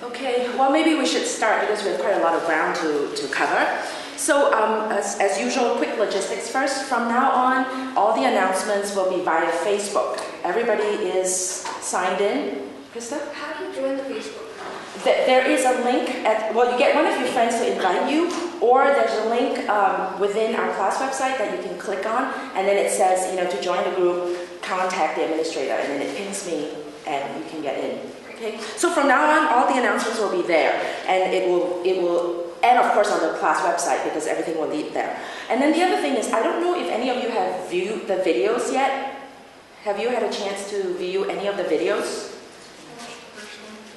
Okay, well maybe we should start because we have quite a lot of ground to cover. So as usual, quick logistics first. From now on, all the announcements will be via Facebook. Everybody is signed in. Krista? How do you join the Facebook? There is a link well, you get one of your friends to invite you, or there's a link within our class website that you can click on, and then it says, to join the group, contact the administrator, and then it pings me, and you can get in. Okay? So from now on, all the announcements will be there, and it will, and of course on the class website, because everything will lead there. And then the other thing is, I don't know if any of you have viewed the videos yet. Have you had a chance to view any of the videos?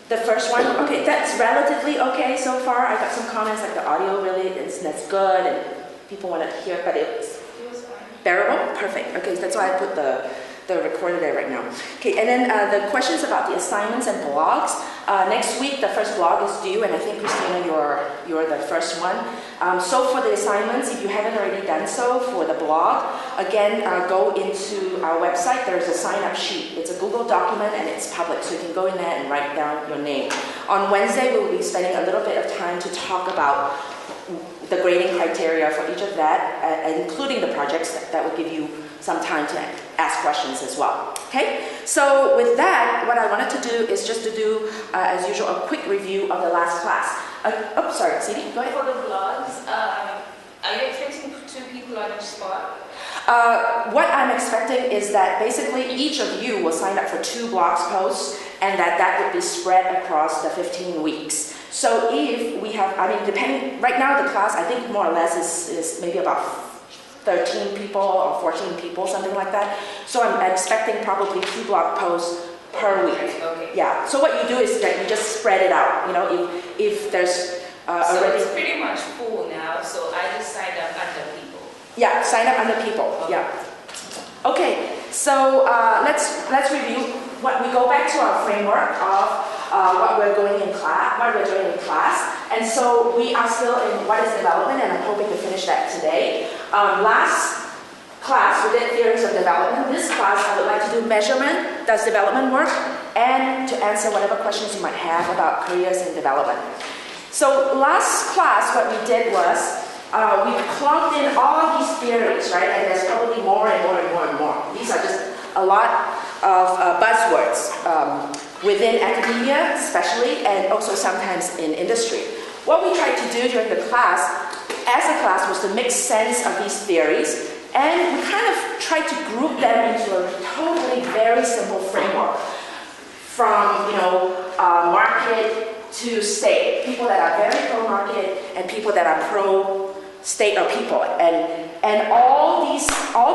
The first one? Okay, that's relatively okay so far. I got some comments like the audio really that's good, and people want to hear it, but it was bearable? Perfect. Okay, that's why I put the recorder there right now. Okay, and then the questions about the assignments and blogs. Next week, the first blog is due, and I think, Christina, you're the first one. So for the assignments, if you haven't already done so for the blog, again, go into our website. There's a sign-up sheet. It's a Google document, and it's public, so you can go in there and write down your name. On Wednesday, we will be spending a little bit of time to talk about the grading criteria for each of that, including the projects that will give you some time to ask questions as well. Okay, so with that, what I wanted to do is just to do, as usual, a quick review of the last class. Sorry, CD, go ahead. For the vlogs, are you expecting 2 people on each spot? What I'm expecting is that basically each of you will sign up for 2 blogs posts, and that would be spread across the 15 weeks. So if we have, depending, right now the class, I think more or less is maybe about 13 people or 14 people, something like that. So I'm expecting probably 2 blog posts per week. Okay. Yeah. So what you do is that you just spread it out. If there's so it's pretty much full now. So I just signed up under people. Yeah, sign up under people. Okay. Yeah. Okay. So let's review. We go back to our framework of what we're doing in class, and so we are still in what is development, and I'm hoping to finish that today. Last class we did theories of development. This class I would like to do measurement, does development work, and to answer whatever questions you might have about careers in development. So last class what we did was we plugged in all these theories, right? And there's probably more and more and more and more. These are just a lot of buzzwords within academia especially, and also sometimes in industry. What we tried to do during the class, as a class, was to make sense of these theories, and we kind of tried to group them into a totally very simple framework from market to state, people that are very pro-market and people that are pro-state or people, and all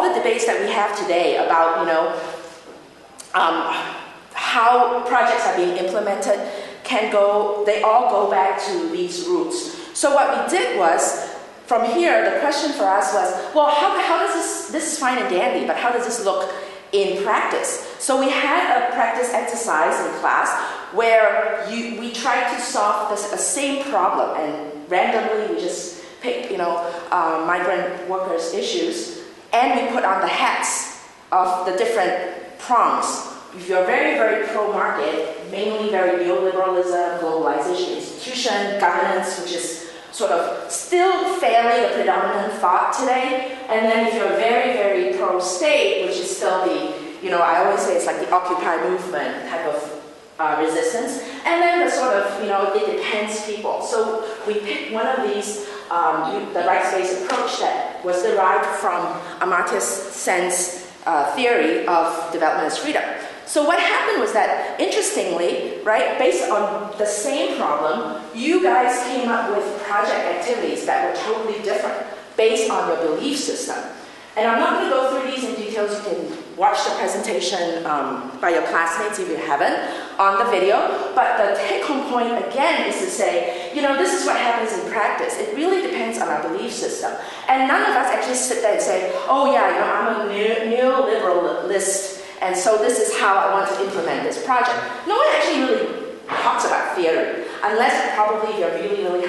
the debates that we have today about how projects are being implemented they all go back to these roots. So what we did was, from here, the question for us was, well, how does this is fine and dandy, but how does this look in practice? So we had a practice exercise in class where we tried to solve the same problem, and randomly we just picked, migrant workers' issues, and we put on the hats of the different prongs. If you're very, very pro-market, mainly very neoliberalism, globalization, institution, governance, which is sort of still fairly the predominant thought today. And then if you're very, very pro-state, which is still I always say it's like the Occupy movement type of resistance. And then the sort of, it depends people. So we picked one of these, the rights-based approach that was derived from Amartya Sen's theory of development as freedom. So what happened was that, interestingly, right, based on the same problem, you guys came up with project activities that were totally different based on your belief system. And I'm not going to go through these in details. You can watch the presentation by your classmates if you haven't on the video. But the take-home point, again, is to say, this is what happens in practice. It really depends on our belief system. And none of us actually sit there and say, oh yeah, I'm a neoliberalist, and so this is how I want to implement this project. No one actually really talks about theory, unless probably you're really, really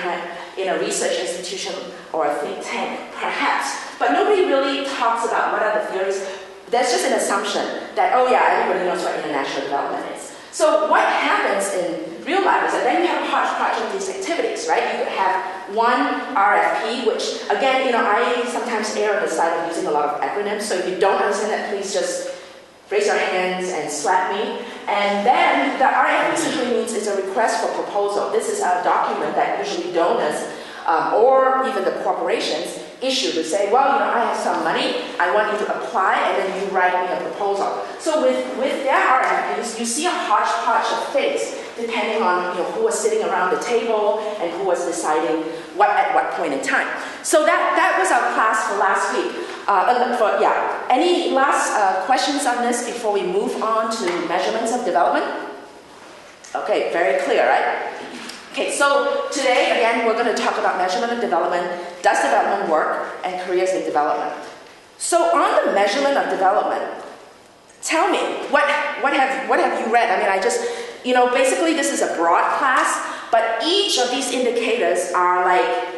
in a research institution or a think tank, perhaps. But nobody really talks about what are the theories. There's just an assumption that, oh yeah, everybody knows what international development is. So what happens in real life is that then you have a activities, right? You could have one RFP, which again, I sometimes err on the side of using a lot of acronyms, so if you don't understand that, please just raise your hands and slap me. And then the RFP simply means it's a request for proposal. This is a document that usually donors or even the corporations issue to say, well, I have some money, I want you to apply, and then you write me a proposal. So with their RFPs, you see a hodgepodge of things, depending on who was sitting around the table and who was deciding what at what point in time. So that was our class for last week. Any last questions on this before we move on to measurements of development? Okay, very clear, right? Okay, so today, again, we're going to talk about measurement of development, does development work, and careers in development. So on the measurement of development, tell me, what have you read? I mean, I just, basically this is a broad class, but each of these indicators are like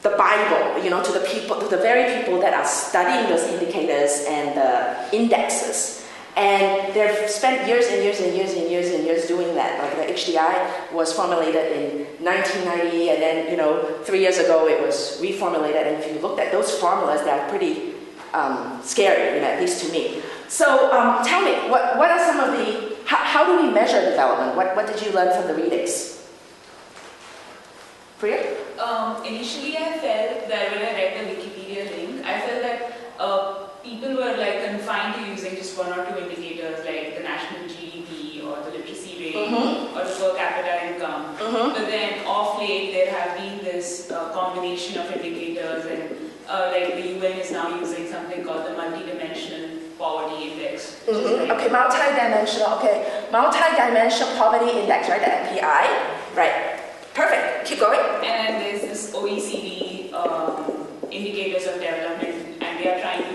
the Bible, to the people, to the very people that are studying those indicators and the indexes. And they've spent years and years and years and years and years doing that. Like the HDI was formulated in 1990, and then 3 years ago it was reformulated. And if you looked at those formulas, they're pretty scary, at least to me. So tell me, what are some of the, how do we measure development? What did you learn from the readings? Priya? Initially I felt that when I read the Wikipedia link, I felt that people were confined to using just one or two indicators like the national GDP or the literacy rate or the per capita income. But then of late there have been this combination of indicators, and the UN is now using something called the multi-dimensional poverty index. Okay, multi-dimensional poverty index, right? The MPI, right? Perfect. Keep going. And there's this OECD indicators of development, and they are trying to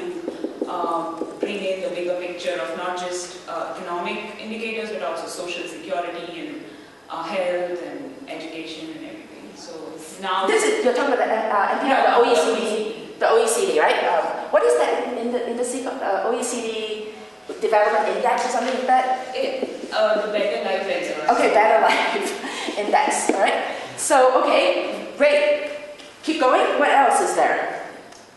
bring in the bigger picture of not just economic indicators, but also social security and health and education and everything. So now you're talking about the MPI, the OECD, the OECD, right? What is that in the OECD Development Index or something like that? The Better Life Index. Okay, Better Life Index. All right. So okay, great. Keep going. What else is there?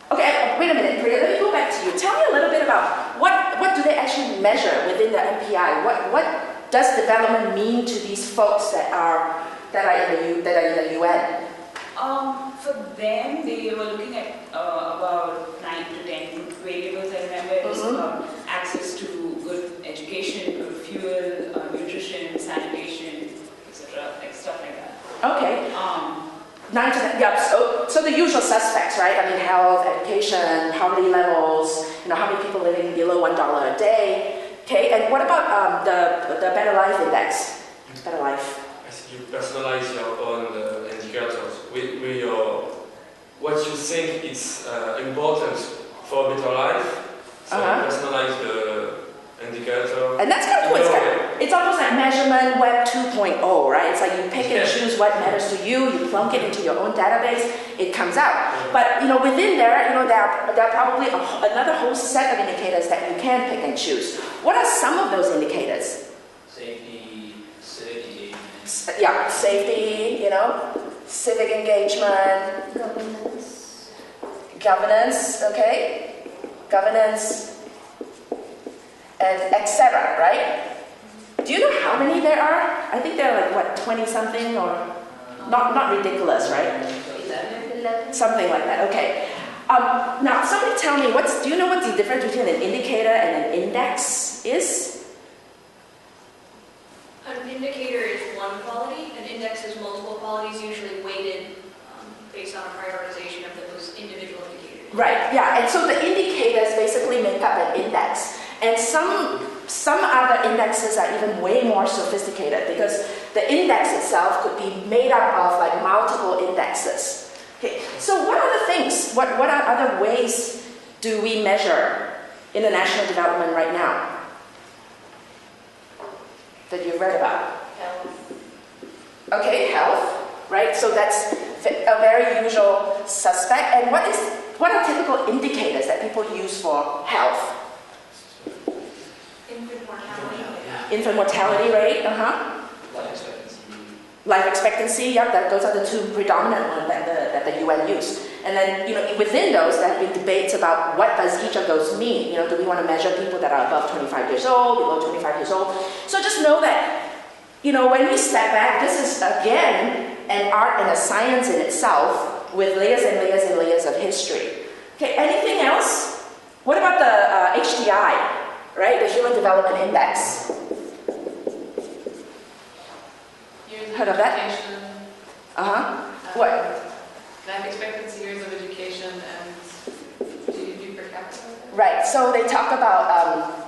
Okay, wait a minute, Priya, let me go back to you. Tell me a little bit about what do they actually measure within the MPI? What does development mean to these folks that are in the UN? For them, they were looking at about 9 to 10 variables. I remember it was about access to good education, good fuel, nutrition, sanitation, etc., stuff like that. Okay. 9 to 10, yeah, so the usual suspects, right? I mean, health, education, poverty levels, how many people living below $1 a day. Okay, and what about the Better Life Index? Better Life. I think you personalize your own indicators with your, what you think is important for a better life. So you personalize the indicator. And that's kind of cool. It's almost like measurement web 2.0, right? It's like you pick and choose what matters to you, you plunk it into your own database, it comes out. But within there, there are probably another whole set of indicators that you can pick and choose. What are some of those indicators? Safety, civic engagement. Yeah, safety, civic engagement. Governance, okay? Governance. And etc., right? Do you know how many there are? I think there are 20-something, or not ridiculous, right? 11. Something like that. Okay. Now, somebody tell me, do you know what the difference between an indicator and an index is? An indicator is one quality. An index is multiple qualities, usually weighted based on a prioritization of those individual indicators. Right. Yeah. And so the indicators basically make up an index. And some other indexes are even way more sophisticated, because the index itself could be made up of multiple indexes. Okay, so what are the things, what are other ways do we measure international development right now that you've read about? Health. Okay, health, right? So that's a very usual suspect. And what are typical indicators that people use for health? Infant mortality. Infant mortality rate, Life expectancy. life expectancy, yep, those are the two predominant ones that the UN used. And then, within those, there have been debates about what does each of those mean. Do we want to measure people that are above 25 years old, below 25 years old? So just know that, when we step back, this is, again, an art and a science in itself with layers and layers and layers of history. Okay, anything else? What about the HDI, right? The Human Development Index. Heard of that? What? Life expectancy, years of education, and GDP per capita. Right. So they talk about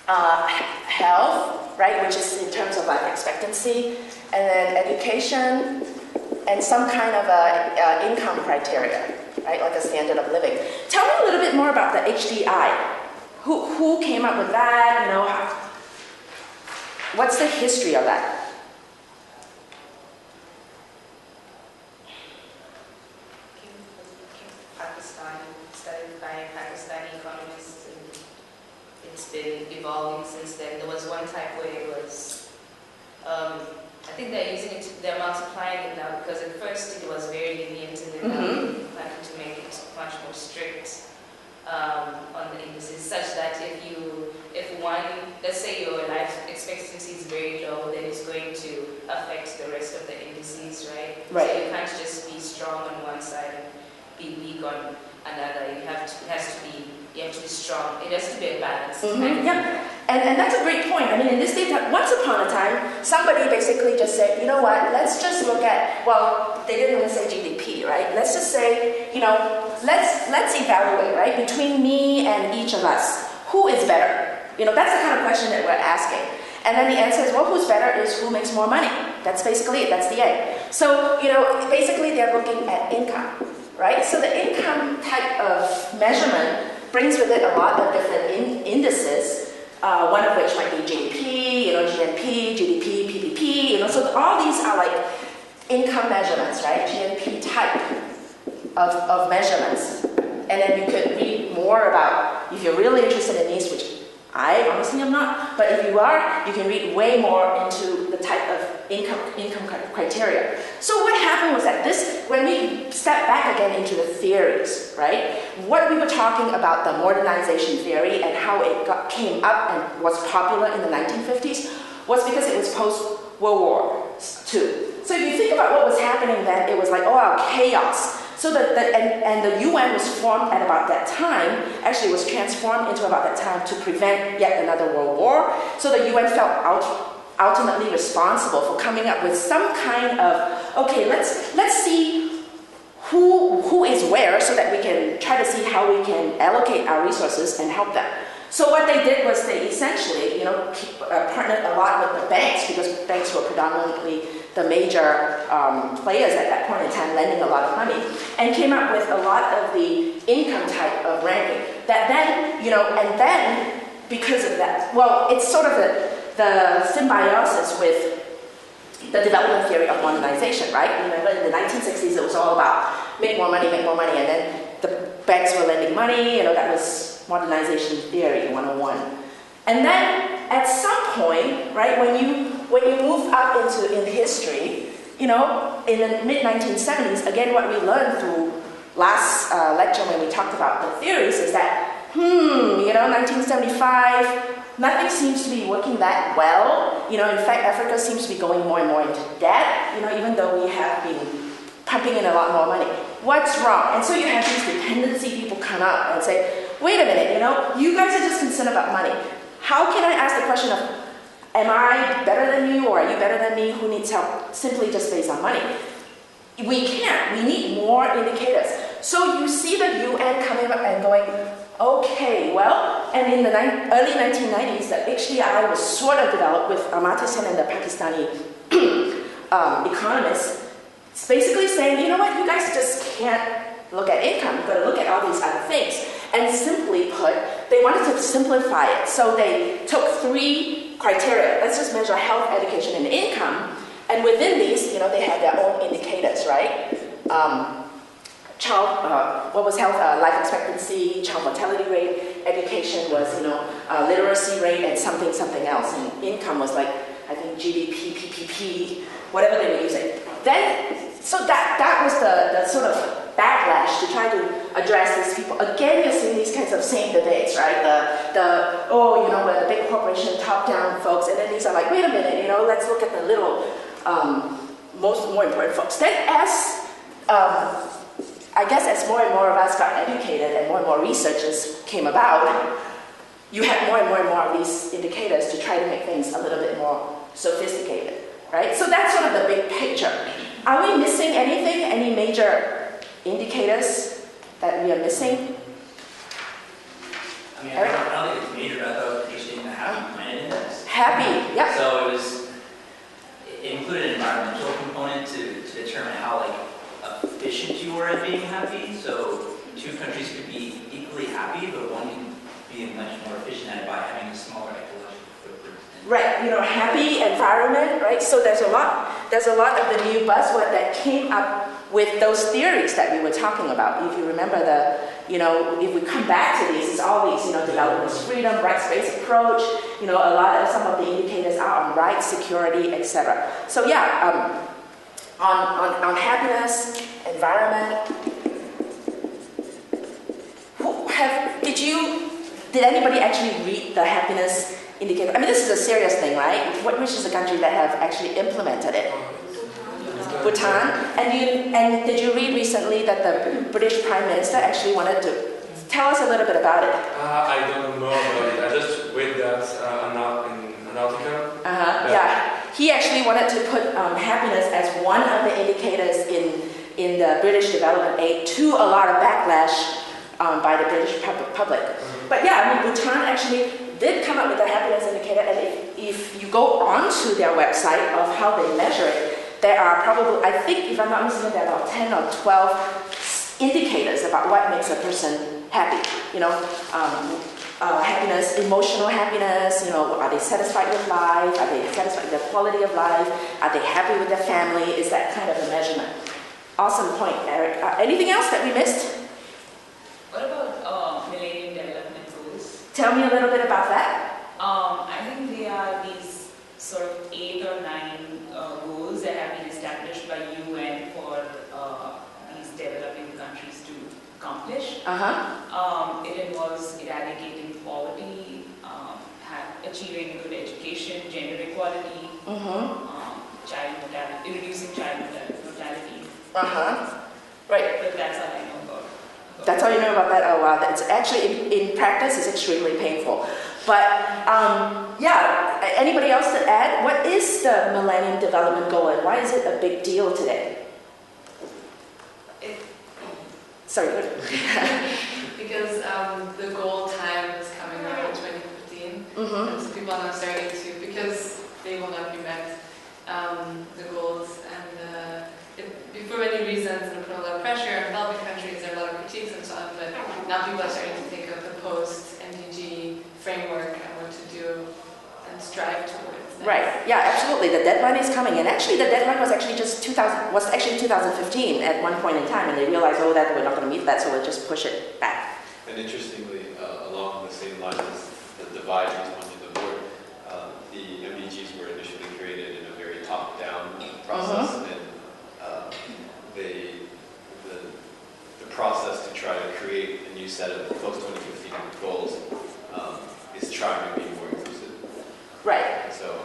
health, right, which is in terms of life expectancy, and then education, and some kind of income criteria, right, like a standard of living. Tell me a little bit more about the HDI. Who came up with that? What's the history of that? Studied by Pakistani economists, and it's been evolving since then. There was one type where it was, I think they're using it, they're multiplying it now, because at first it was very lenient, and then now they're planning to make it much more strict on the indices, such that if one, let's say your life expectancy is very low, then it's going to affect the rest of the indices, right? Right. So you can't just be strong on one side and be weak on another. You have to be strong. It has to be a balance. Yeah, and that's a great point. I mean, in this data, once upon a time, somebody basically just said, you know what, let's just look at, well, they didn't even say GDP, right? Let's just say, let's evaluate, right, between me and each of us, who is better? That's the kind of question that we're asking. And then the answer is, well, who's better is who makes more money. That's basically it. That's the end. So, basically they're looking at income, right? So the income type of measurement brings with it a lot of different indices, one of which might be GDP, GNP, GDP, PPP, so all these are like income measurements, right? GNP type of measurements. And then you could read more about, if you're really interested in these, which I honestly am not, but if you are, you can read way more into the type of income criteria. So what happened was that when we step back again into the theories, right? What we were talking about, the modernization theory and how it came up and was popular in the 1950s was because it was post-World War II. So if you think about what was happening then, it was like, chaos. So the UN was formed at about that time, actually was transformed into about that time to prevent yet another world war. So the UN felt ultimately responsible for coming up with some kind of, okay, let's see who is where so that we can try to see how we can allocate our resources and help them. So what they did was they essentially, partnered a lot with the banks, because banks were predominantly the major players at that point in time, lending a lot of money, and came up with a lot of the income type of ranking. That then, and then because of that, well, it's sort of the symbiosis with the development theory of modernization, right? Remember in the 1960s, it was all about make more money, and then the banks were lending money, that was modernization theory 101. And then at some point, right, when you move up in history, in the mid-1970s, again, what we learned through last lecture when we talked about the theories is that, 1975, nothing seems to be working that well. In fact, Africa seems to be going more and more into debt, even though we have been pumping in a lot more money. What's wrong? And so you have these dependency people come up and say, wait a minute, you guys are just concerned about money. How can I ask the question of, am I better than you, or are you better than me? Who needs help? Simply just based on money. We can't. We need more indicators. So you see the UN coming up and going, okay, well, and in the early 1990s, the HDI was sort of developed with Amartya Sen and the Pakistani economists. It's basically saying, you know what, you guys just can't look at income. You've got to look at all these other things. And simply put, they wanted to simplify it. So they took 3 criteria. Let's just measure health, education, and income. And within these, they had their own indicators, right? What was health? Life expectancy, child mortality rate. Education was, literacy rate, and something else. And income was like I think GDP, PPP, whatever they were using. Then, so that was the sort of backlash to try to address these people. Again, you're seeing these kinds of same debates, right? Where the big corporation top-down folks, and then these are like, wait a minute, let's look at the little, more important folks. Then I guess as more and more of us got educated and more researchers came about, you had more and more of these indicators to try to make things a little bit more sophisticated, right? So that's sort of the big picture. Are we missing anything? Any major indicators that we are missing? I mean, I don't think it's major, but I thought it was interesting the Happy Planet Index. Happy, yeah. So it included an environmental component to determine how efficient you were at being happy. So two countries could be equally happy, but one can be much more efficient at it by having a smaller ecological footprint. Right, happy environment, right? So there's a lot of the new buzzword that came up with those theories that we were talking about. If you remember if we come back to these, it's all these, development freedom, rights-based approach, a lot of some of the indicators are on rights, security, etc. So yeah, on happiness, environment, did anybody actually read the happiness indicator? I mean, this is a serious thing, right? Which is the country that have actually implemented it? Bhutan. And did you read recently that the British Prime Minister actually wanted to tell us a little bit about it? I don't know about it. I just read that in an article. Yeah. He actually wanted to put happiness as one of the indicators in the British development aid, to a lot of backlash by the British public. But yeah, Bhutan actually did come up with a happiness indicator, and if you go onto their website of how they measure it, there are probably, I think, if I'm not mistaken, there are about 10 or 12 indicators about what makes a person happy. Happiness, emotional happiness, are they satisfied with life? Are they satisfied with their quality of life? Are they happy with their family? Is that kind of a measurement? Awesome point, Eric. Anything else that we missed? What about Millennium Development Goals? Tell me a little bit about that. I think they are these sort of 8 or 9 goals that have been established by UN for these developing countries to accomplish. It involves eradicating poverty, achieving good education, gender equality, child mortality, reducing child mortality. Right. But that's all I know about. That's all you know about that? Oh wow, that's actually, in practice, it's extremely painful. But yeah, anybody else to add? What is the Millennium Development Goal and why is it a big deal today? Sorry, go ahead. Because the goal time is coming up in 2015, and so people are now starting to, because they will not be met, the goals, and for many reasons, and put a lot of pressure on developing countries, there are a lot of critiques and so on, but now people are starting to think of the post-MDG framework and what to do and strive towards. Right, yeah, absolutely. The deadline is coming, and actually the deadline was actually just 2015 at one point in time, and they realized, that we're not going to meet that, so we'll just push it back. And interestingly, along the same lines as the divide between the board, the MDGs were initially created in a very top-down process, and the process to try to create a new set of post-2015 goals is trying to be more inclusive. Right. So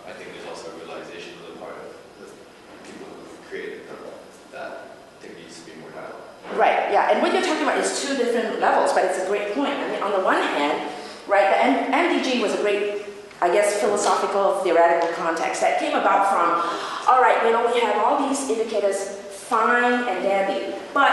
I think there's also a realization on the part of the people who created that there needs to be more dialogue. Right, yeah, and what you're talking about is two different levels, but it's a great point. I mean, on the one hand, right, the MDG was a great, I guess, philosophical, theoretical context that came about from, all right, we have all these indicators, fine and dandy, but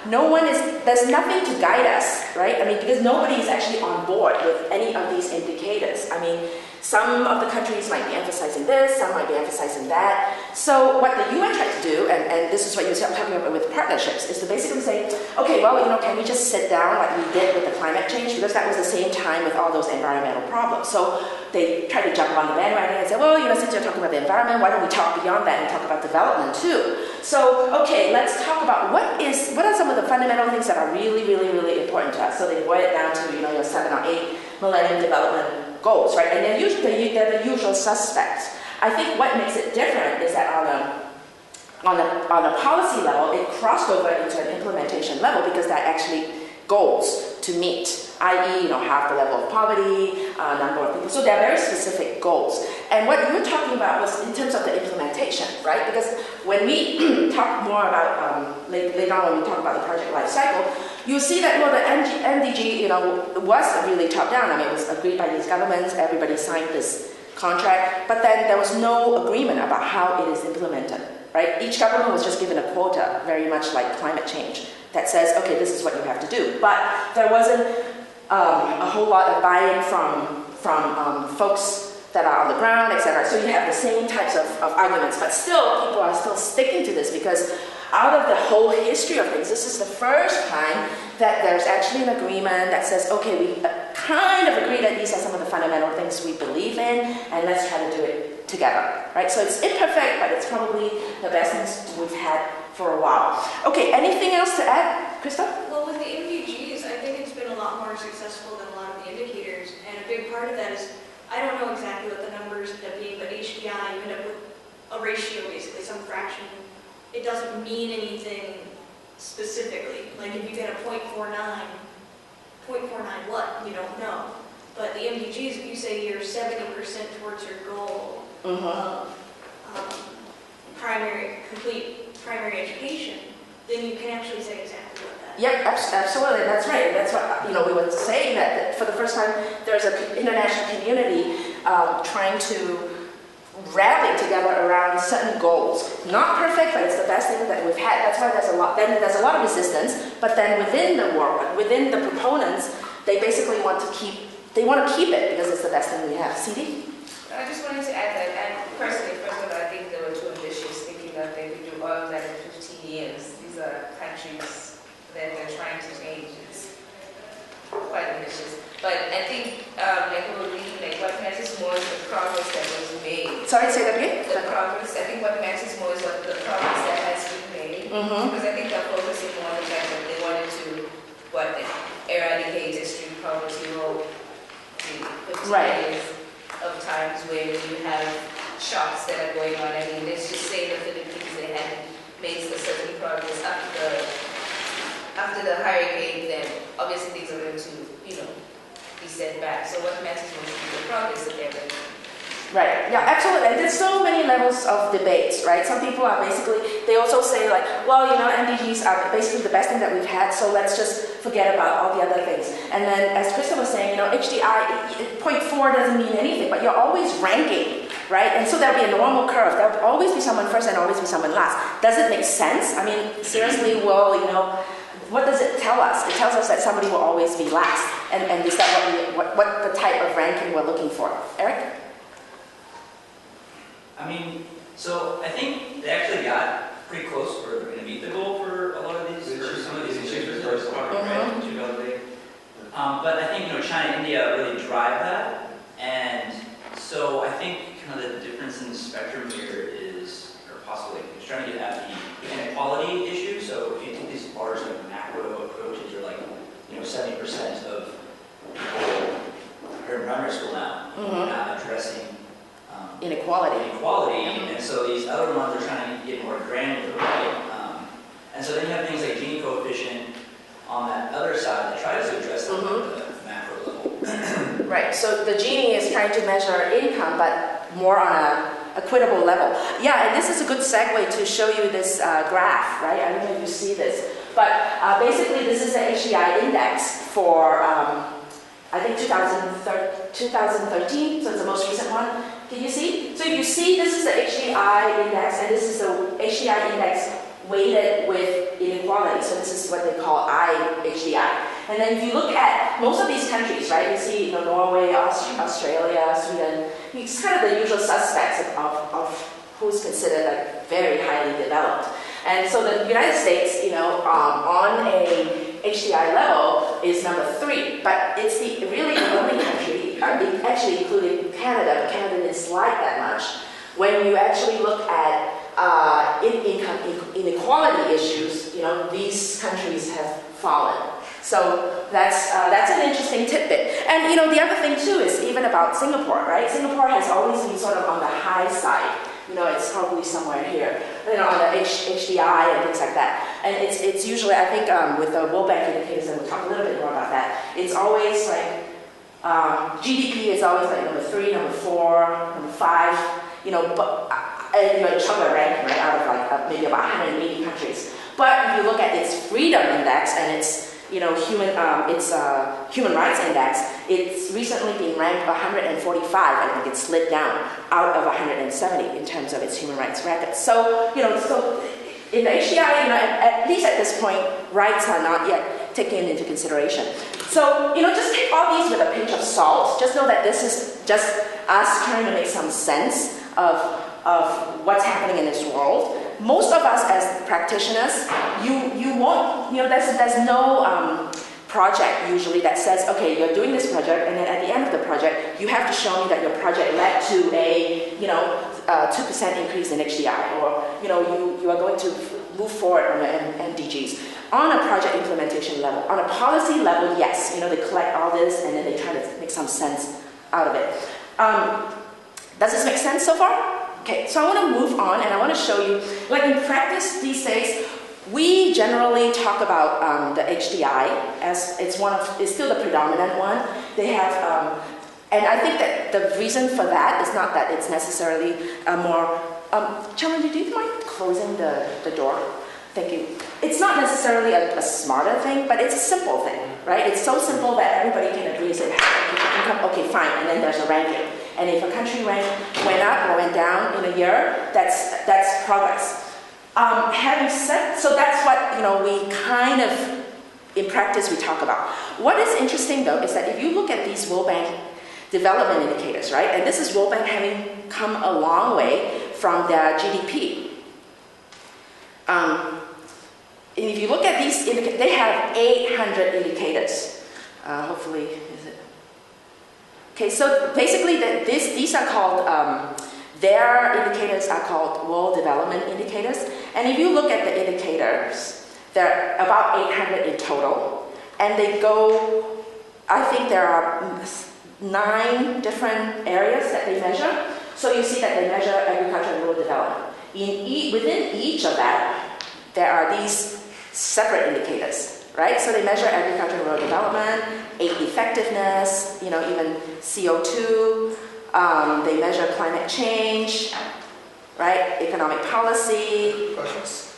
there's nothing to guide us, right? I mean, because nobody is actually on board with any of these indicators. I mean, some of the countries might be emphasizing this, some might be emphasizing that. So what the UN tried to do, and this is what you're talking about with partnerships, is to basically say, okay, can we just sit down like we did with the climate change? Because that was the same time with all those environmental problems. So they tried to jump on the bandwagon and say, since you're talking about the environment, why don't we talk beyond that and talk about development too? So, okay, let's talk about what are some of the fundamental things that are really, really, really important to us. So they boil it down to, your 7 or 8 Millennium Development goals, right? And they're the usual suspects. I think what makes it different is that on a policy level, it crossed over into an implementation level because they're actually goals to meet, i.e., half the level of poverty, number of people. So they're very specific goals. And what you were talking about was in terms of the implementation, right? Because when we talk more about, later on when we talk about the project life cycle, you'll see that, the MDG, was really top down. I mean, it was agreed by these governments, everybody signed this contract, but then there was no agreement about how it is implemented, right? Each government was just given a quota, very much like climate change, that says, okay, this is what you have to do. But there wasn't a whole lot of buy-in from folks that are on the ground, etc. So you have the same types of arguments, but still, people are still sticking to this because out of the whole history of things, this is the first time that there's actually an agreement that says, okay, we kind of agree that these are some of the fundamental things we believe in, and let's try to do it together, right? So it's imperfect, but it's probably the best things we've had for a while. Okay, anything else to add, Krista? Well, with the MDGs, I think it's been a lot more successful than a lot of the indicators, and a big part of that is, I don't know exactly what the numbers end up being, but HDI, you end up with a ratio, basically, some fraction. It doesn't mean anything specifically. Like if you get a 0.49 what? You don't know. But the MDGs, if you say you're 70% towards your goal of complete primary education, then you can actually say exactly what that is. Yep, absolutely, that's right. That's what we were saying, that for the first time there's an international community trying to rally together around certain goals. Not perfect, but it's the best thing that we've had. That's why there's a lot of resistance. But then within the world, within the proponents, they basically want to keep it because it's the best thing we have. CD? I just wanted to add that, and personally, first of all, I think they were too ambitious, thinking that they could do all of that in 15 years. These are countries that they're trying to change. It's quite ambitious. But I think, what matters more is the progress that was made. Sorry, say that again? The progress. I think what matters more is what the progress that has been made. Because I think they're focusing more on the fact that they wanted to, eradicate extreme poverty or the years of times where you have shocks that are going on. I mean, let's just say the Philippines, they had made a certain progress after the hurricane, then obviously things are going to, be set back. So what matters most is the progress that they're making. Right, yeah, absolutely. And there's so many levels of debates, right? Some people are they also say MDGs are basically the best thing that we've had, so let's just forget about all the other things. And then, as Krista was saying, HDI, 0.4 doesn't mean anything, but you're always ranking, right? And so there'll be a normal curve. There'll always be someone first and always be someone last. Does it make sense? I mean, seriously, what does it tell us? It tells us that somebody will always be last. And is that what the type of ranking we're looking for? Eric? I mean, so I think they actually got pretty close for going to meet the goal for a lot of these, for some of these issues, right, in 2008. But I think, China and India really drive that. And so I think kind of the difference in the spectrum here is, or possibly, it's trying to get at the inequality issue. So if you take these large macro approaches, you're 70% of people are in primary school now, not addressing inequality. And so these other ones are trying to get more granular, right? And so then you have things like Gini coefficient on that other side that tries to address them at the macro level. Right, so the Gini is trying to measure income, but more on a equitable level. Yeah, and this is a good segue to show you this graph, right? I don't know if you see this. But basically, this is the HDI index for, I think, 2013, so it's the most recent one. Can you see? So if you see, this is the HDI index, and this is the HDI index weighted with inequality. So this is what they call HDI. And then if you look at most of these countries, right, you see Norway, Australia, Sweden, it's kind of the usual suspects of who's considered very highly developed. And so the United States, on a HDI level is number 3, but it's really the only country, actually including Canada, but Canada didn't like that much. When you actually look at income inequality issues, these countries have fallen. So that's an interesting tidbit. And the other thing too is even about Singapore, right? Singapore has always been sort of on the high side. It's probably somewhere here, on the HDI and things like that. And it's usually, I think, with the World Bank indicators, and we'll talk a little bit more about that, it's always like, GDP is always like number 3, number 4, number 5, but, China ranking, right, out of like maybe about 180 countries. But if you look at its freedom index and its, human rights index, it's recently been ranked 145. I think it's slid down out of 170 in terms of its human rights record. So, so in the HDI, at least at this point, rights are not yet taken into consideration. So, just take all these with a pinch of salt. Just know that this is just us trying to make some sense of what's happening in this world. Most of us as practitioners, you won't, there's no project usually that says, okay, you're doing this project, and then at the end of the project, you have to show me that your project led to a, 2% increase in HDI, or, you are going to move forward on the MDGs. On a project implementation level, on a policy level, yes, they collect all this, and then they try to make some sense out of it. Does this make sense so far? Okay, so I want to move on, and I want to show you, like in practice these days, we generally talk about the HDI as it's still the predominant one. They have, and I think that the reason for that is not that it's necessarily more. Chandra, do you mind closing the door? Thank you. It's not necessarily a smarter thing, but it's a simple thing, right? It's so simple that everybody can agree. Say, income, okay, fine, and then there's a ranking. And if a country rank went up or went down in a year, that's progress. Having said, so that's what we kind of, in practice, we talk about. What is interesting though is that if you look at these World Bank development indicators, right, and this is World Bank having come a long way from their GDP. And if you look at these indicators, they have 800 indicators. Hopefully, is it? Okay, so basically these are called, their indicators are called World Development Indicators. And if you look at the indicators, there are about 800 in total. And they go, I think there are 9 different areas that they measure. So you see that they measure agriculture and rural development. Within each of that, there are these separate indicators. Right, so they measure agriculture and rural development, aid effectiveness, even CO2. They measure climate change, right? Economic policy. Questions?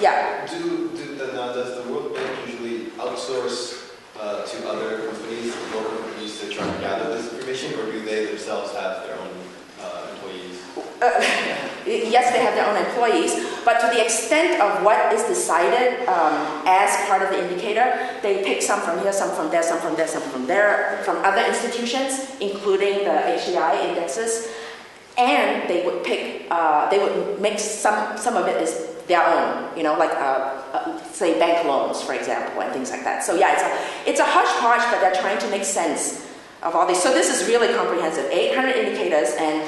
Yeah. Does the World Bank usually outsource to other companies, local companies, to try to gather this information, or do they themselves have their own employees? Yes, they have their own employees, but to the extent of what is decided as part of the indicator, they pick some from here, some from there, some from there, some from there, from other institutions, including the HDI indexes, and they would pick, they would make some of it is their own, like say bank loans, for example, and things like that. So yeah, it's a hodgepodge, but they're trying to make sense of all these. So this is really comprehensive, 800 indicators, and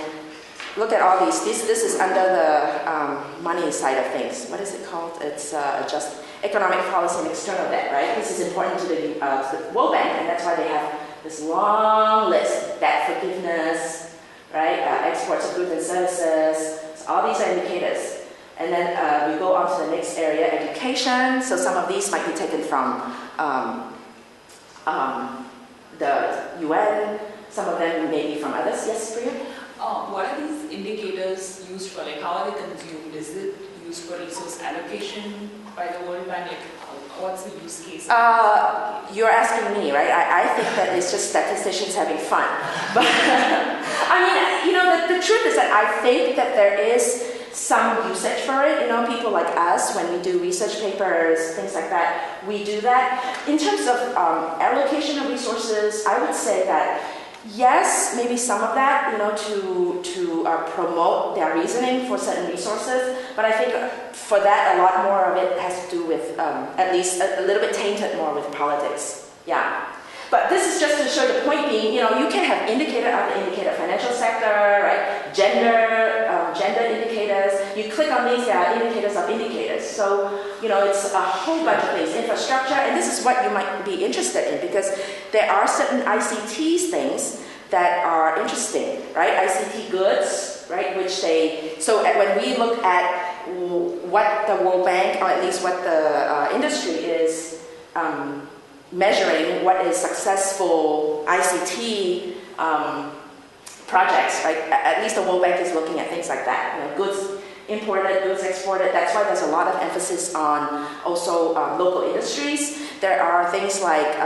look at all these. This is under the money side of things. What is it called? It's just economic policy and external debt, right? This is important to the World Bank, and that's why they have this long list: debt forgiveness, right? Exports of goods and services. So all these are indicators. And then we go on to the next area, education. So some of these might be taken from the UN. Some of them may be from others. Yes, Priya? What are these indicators used for? Like, how are they consumed? Is it used for resource allocation by the World Bank? Like, what's the use case? You're asking me, right? I think that it's just statisticians having fun. But I mean, the truth is that I think that there is some usage for it. People like us, when we do research papers, things like that, we do that. In terms of allocation of resources, I would say that yes, maybe some of that, to promote their reasoning for certain resources, but I think for that, a lot more of it has to do with, at least a little bit tainted more with politics. Yeah. But this is just to show the point being, you can have indicator after indicator, financial sector, right? gender indicators. You click on these, there are indicators of indicators. So, it's a whole bunch of things. Infrastructure, and this is what you might be interested in because there are certain ICT things that are interesting, right? ICT goods, right? So when we look at what the World Bank, or at least what the industry is measuring, what is successful ICT projects, right? At least the World Bank is looking at things like that. Goods imported, goods exported. That's why there's a lot of emphasis on also local industries. There are things like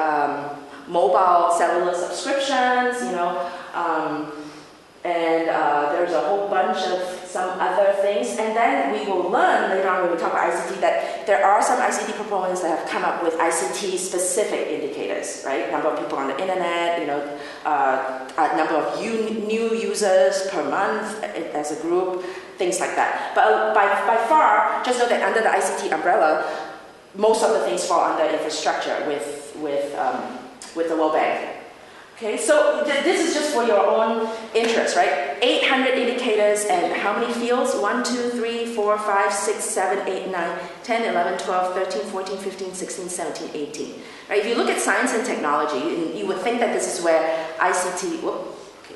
mobile cellular subscriptions, and there's a whole bunch of some other things. And then we will learn later on when we talk about ICT that there are some ICT proponents that have come up with ICT-specific indicators, right? Number of people on the internet, a number of new users per month as a group, things like that. But by far, just know that under the ICT umbrella, most of the things fall under infrastructure with the World Bank. Okay, so this is just for your own interest, right? 800 indicators and how many fields? 1, 2, 3, 4, 5, 6, 7, 8, 9, 10, 11, 12, 13, 14, 15, 16, 17, 18. Right? If you look at science and technology, you would think that this is where ICT,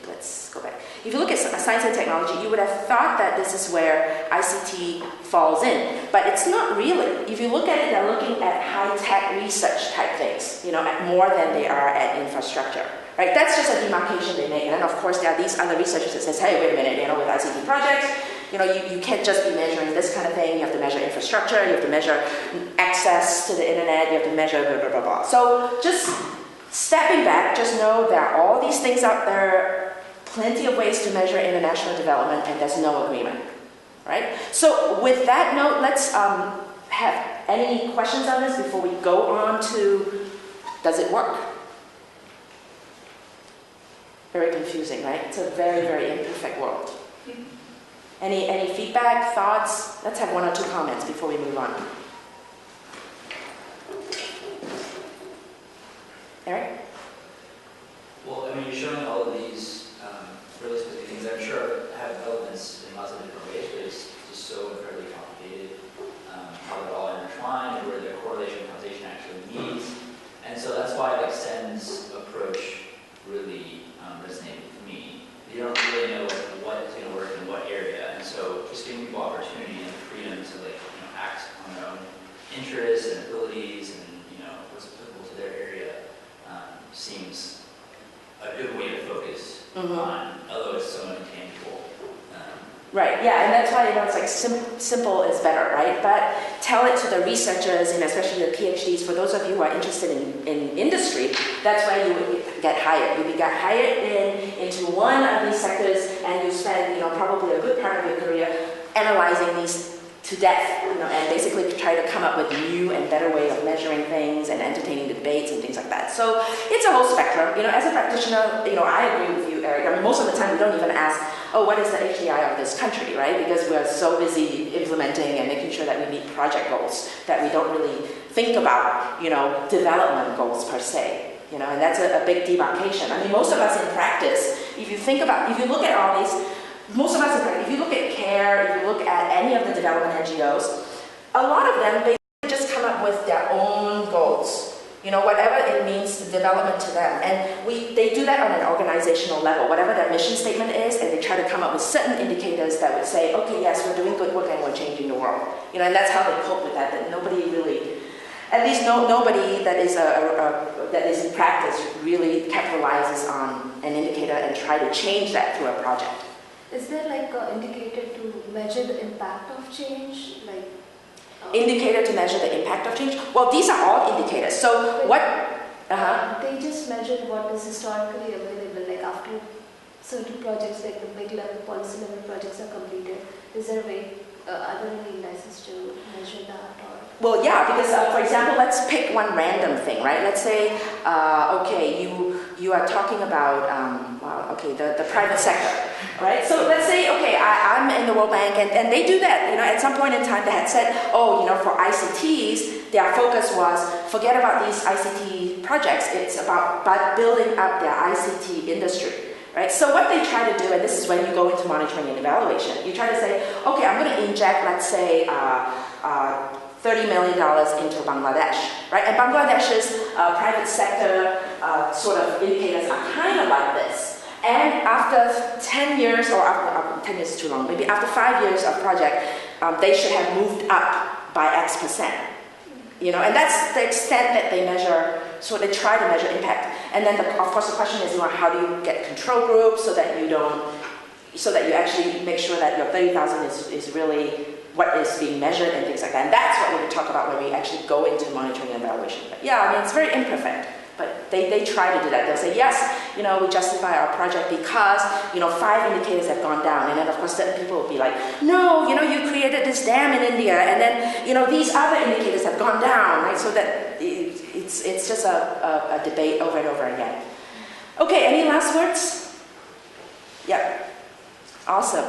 let's go back. If you look at science and technology, you would have thought that this is where ICT falls in, but it's not really. If you look at it, they're looking at high-tech research type things, more than they are at infrastructure. Right? That's just a demarcation they make. And then, of course, there are these other researchers that says, hey, wait a minute, with ICT projects, you can't just be measuring this kind of thing. You have to measure infrastructure. You have to measure access to the internet. You have to measure blah, blah, blah, blah. So just stepping back, just know there are all these things out there, plenty of ways to measure international development, and there's no agreement. Right? So with that note, let's have any questions on this before we go on to, does it work? Very confusing, right? It's a very, very imperfect world. Any feedback, thoughts? Let's have 1 or 2 comments before we move on. Eric? Well, you're showing all of these really specific things I'm sure have relevance in lots of different ways, but it's just so incredibly complicated how they're all intertwined and where the correlation and causation actually meets. And so that's why Sen's approach really resonated with me. You don't really know what is going to work in what area, and so just giving people opportunity and freedom to act on their own interests and abilities and what's applicable to their area seems a good way to focus on, although it's so intangible. Right, yeah, and that's why it's like simple is better, right? But tell it to the researchers and especially the PhDs. For those of you who are interested in industry, that's why you would get hired. You would get hired into one of these sectors, and you spend probably a good part of your career analyzing these to death, and basically try to come up with new and better way of measuring things and entertaining debates and things like that. So it's a whole spectrum. As a practitioner, I agree with you, Eric. Most of the time we don't even ask, what is the HDI of this country, right? Because we're so busy implementing and making sure that we meet project goals that we don't really think about, development goals per se. And that's a big demarcation. Most of us in practice, if you look at all these, most of us, if you look at CARE, if you look at any of the development NGOs, a lot of them, they just come up with their own goals, whatever it means to development to them. And they do that on an organizational level, whatever their mission statement is, and they try to come up with certain indicators that would say, okay, yes, we're doing good work and we're changing the world. And that's how they cope with that nobody really, at least nobody that is in practice really capitalizes on an indicator and try to change that through a project. Is there an indicator to measure the impact of change? Indicator to measure the impact of change? Well, these are all indicators. So what? They just measure what is historically available, after certain projects, like the big level, policy level projects are completed. Is there a way, are there any indices to measure that? Well, yeah, because for example, let's pick one random thing, right? Let's say, you are talking about, the private sector, right? So let's say, I'm in the World Bank, and they do that. At some point in time, they had said, for ICTs, their focus was forget about these ICT projects. It's about building up their ICT industry, right? So what they try to do, and this is when you go into monitoring and evaluation, you try to say, okay, I'm going to inject, let's say, $30 million into Bangladesh, right? And Bangladesh's private sector sort of indicators are kind of like this. And after 10 years, or after 10 years is too long, maybe after 5 years of project, they should have moved up by X%. You know, and that's the extent that they measure, so they try to measure impact. And then, of course, the question is, you know, how do you get control groups so that you actually make sure that your 30,000 is really what is being measured and things like that. And that's what we talk about when we actually go into monitoring and evaluation. But yeah, I mean, it's very imperfect, but they try to do that. They'll say, yes, you know, we justify our project because, you know, 5 indicators have gone down. And then, of course, then people will be like, no, you know, you created this dam in India, and then, you know, these other indicators have gone down, right? So that it's just a debate over and over again. Okay, any last words? Yeah. Awesome.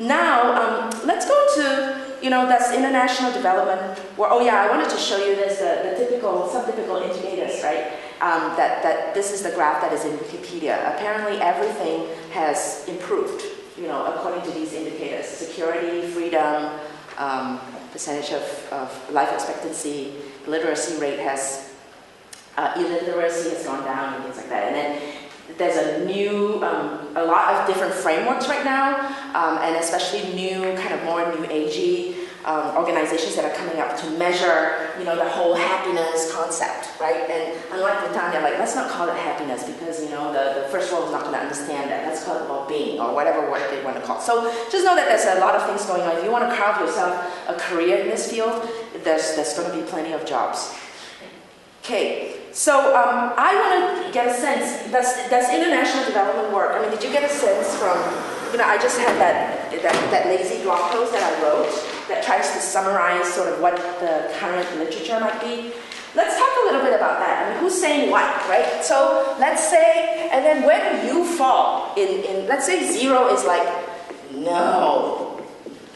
Now, let's go to, you know, that's international development. Oh yeah, I wanted to show you this, some typical indicators, right? That this is the graph that is in Wikipedia. Apparently everything has improved, you know, according to these indicators. Security, freedom, percentage of life expectancy, literacy rate has, illiteracy has gone down and things like that. And then there's a lot of different frameworks right now, and especially more new agey organizations that are coming up to measure, you know, the whole happiness concept, right? And unlike Bhutan, they're like, let's not call it happiness because, you know, the first world is not going to understand that. Let's call it well-being or whatever word they want to call it. So just know that there's a lot of things going on. If you want to carve yourself a career in this field, there's going to be plenty of jobs. Okay. So I want to get a sense, does international development work? I mean, did you get a sense from, you know, I just had that lazy blog post that I wrote that tries to summarize sort of what the current literature might be. Let's talk a little bit about that. I mean, who's saying what, right? So let's say, and then where do you fall in let's say 0 is like, no,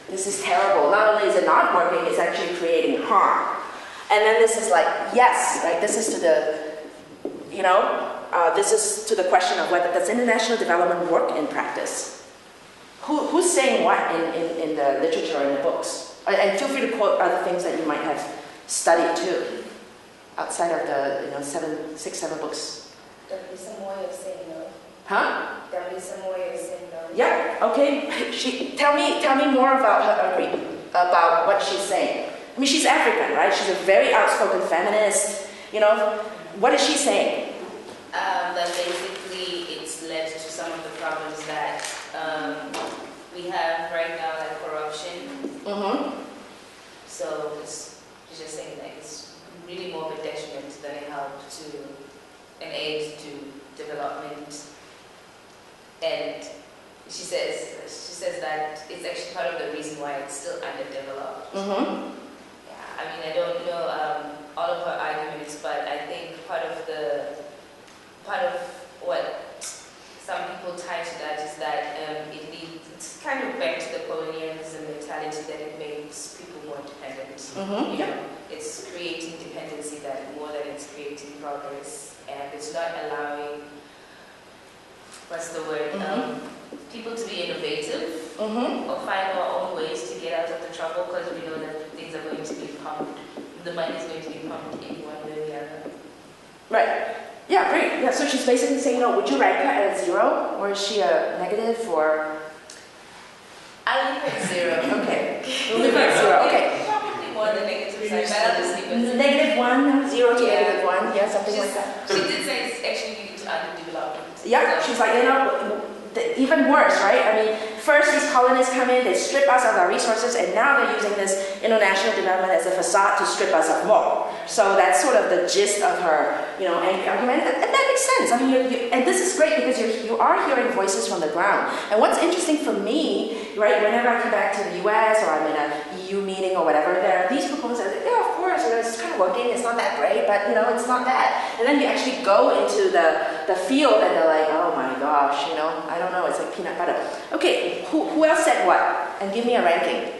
this is terrible. Not only is it not working, it's actually creating harm. And then this is like, yes, right? This is to the, you know, this is to the question of whether does international development work in practice. Who's saying what in the literature or in the books? And feel free to quote other things that you might have studied too, outside of the, you know, 6, 7 books. There'll be some way of saying no. Huh? There'll be some way of saying no. Yeah. Okay. Tell me more about her, about what she's saying. I mean, she's African, right? She's a very outspoken feminist. You know, what is she saying? That basically it's led to some of the problems that we have right now, like corruption. Mm-hmm. So she's just saying that it's really more of a detriment than a help to an aid to development. And she says that it's actually part of the reason why it's still underdeveloped. Mm-hmm. I mean, I don't know all of her arguments, but I think part of what some people tie to that is that it's kind of back to the colonialism mentality that it makes people more dependent. Mm-hmm. You know, it's creating dependency that more than it's creating progress, and it's not allowing, what's the word, people to be innovative or find our own ways to get out of the trouble, because we know that things are going to be pumped, the money is going to be pumped in one way or the other. Right. Yeah, great. Yeah, so she's basically saying, no, would you rank her at a 0, or is she a negative, or? I'll leave her at 0. Okay. We'll leave her at 0. Okay. Probably more than negative side, but I'll just leave her at 0. Negative 1, 0 to negative 1, yeah, something like that. She did say it's actually leading to underdevelopment. Yeah, she's like, you know, even worse, right? I mean, first these colonists come in, they strip us of our resources, and now they're using this international development as a facade to strip us of more. So that's sort of the gist of her, you know, argument, and that makes sense. I mean, and this is great because you are hearing voices from the ground. And what's interesting for me, right, whenever I come back to the US or I'm in an EU meeting or whatever, there are these proponents that say, yeah, of course, you know, it's kind of working, it's not that great, but, you know, it's not that. And then you actually go into the field and they're like, oh my gosh, you know, I don't know, it's like peanut butter. Okay, who else said what? And give me a ranking.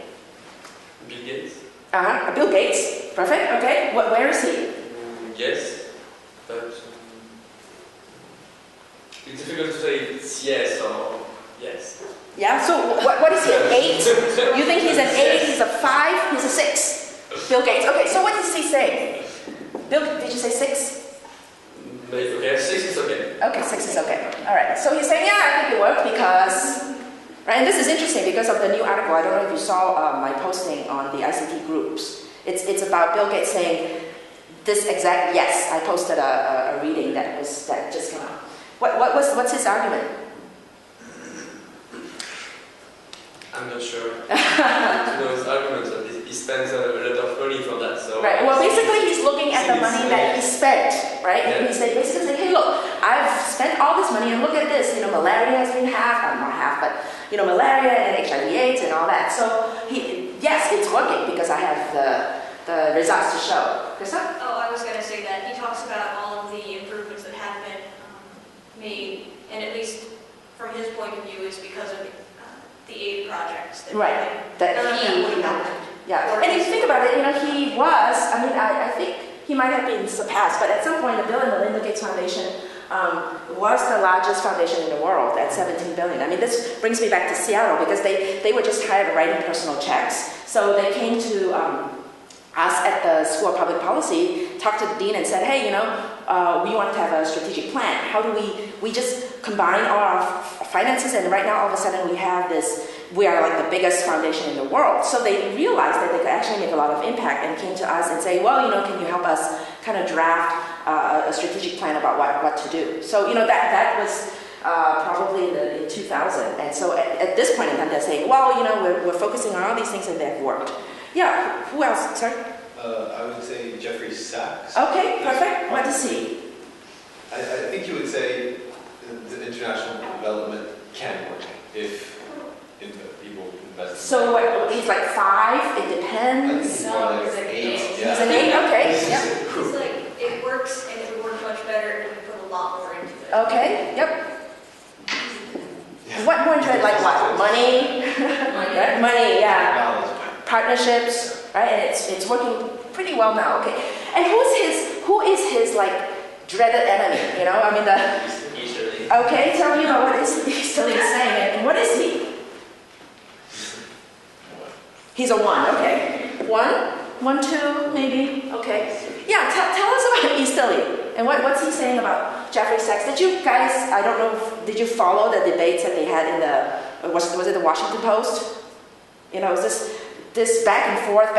Bill Gates. Bill Gates. Perfect. Okay. Where is he? Yes, but It's difficult to say it's yes or yes. Yeah, so what is he, an 8? You think he's an 8, he's a 5, he's a 6? Bill Gates. Okay, so what does he say? Bill, did you say 6? Maybe, okay, 6 is okay. Okay, 6 is okay. All right, so he's saying, yeah, I think it worked because, right, and this is interesting because of the new article. I don't know if you saw my posting on the ICT groups. It's about Bill Gates saying this exact, yes, I posted a reading that just came out. What's his argument? I'm not sure. To know his arguments, but he spends a lot of money for that. So right. Well, basically, he's looking at the money that he spent, right? Yeah. He's basically saying, hey, look, I've spent all this money, and look at this. You know, malaria has been half, not half, but you know, malaria and HIV/AIDS and all that. So yes, it's working because I have the results to show. Krista? Oh, I was going to say that he talks about all of the improvements that have been made, and at least from his point of view, it's because of the aid projects that Right. That none of he, that would have happened. yeah. And if you think about it, you know, he was, I think he might have been surpassed, but at some point the Bill and Melinda Gates Foundation was the largest foundation in the world at $17 billion. I mean, this brings me back to Seattle because they were just tired of writing personal checks. So they came to us at the School of Public Policy, talked to the dean and said, hey, you know, we want to have a strategic plan. How do we just combine all our finances, and right now all of a sudden we are like the biggest foundation in the world. So they realized that they could actually make a lot of impact and came to us and say, well, you know, can you help us kind of draft a strategic plan about what to do? So, you know, that was probably in 2000. And so at this point in time, they're saying, well, you know, we're focusing on all these things and they've worked. Yeah, who else? Sorry? I would say Jeffrey Sachs. Okay, perfect. What does he? I think you would say the international development can work if people invest. So what? He's like 5. It depends. I think he's more like he's an 8. eight. Yeah. He's an 8. Okay. Yep. It's like, it works, and it would work much better if we put a lot more into it. Okay. Yep. What more into it? Like what? Money. Right? Money. Yeah. Knowledge. Partnerships. Right. And it's working pretty well now. Okay. And who is his like dreaded enemy? You know. I mean the. Easterly. Okay. Tell me about what is Easterly saying and what is he? He's a 1, okay. 1, 2, maybe, okay. Yeah, tell us about Easterly and what's he saying about Jeffrey Sachs. Did you guys, I don't know, did you follow the debates that they had in was it the Washington Post? You know, it was this back and forth,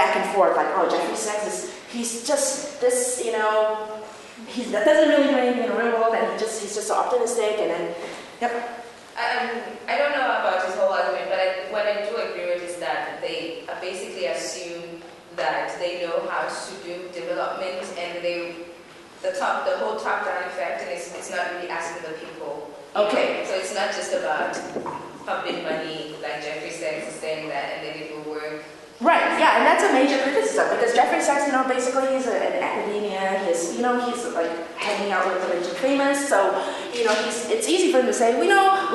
like, oh, Jeffrey Sachs he's just this, you know, that doesn't really do anything in the real world, and he's just so optimistic, and then, yep. I don't know about his whole argument, but what I do agree with is that they basically assume that they know how to do development, and the whole top-down effect, and it's not really asking the people. Okay. So it's not just about pumping money, like Jeffrey Sachs is saying that, and then it will work. Right, yeah, and that's a major criticism because Jeffrey Sachs, you know, basically he's an academia, he's like hanging out with the rich and famous, so, you know, it's easy for him to say, we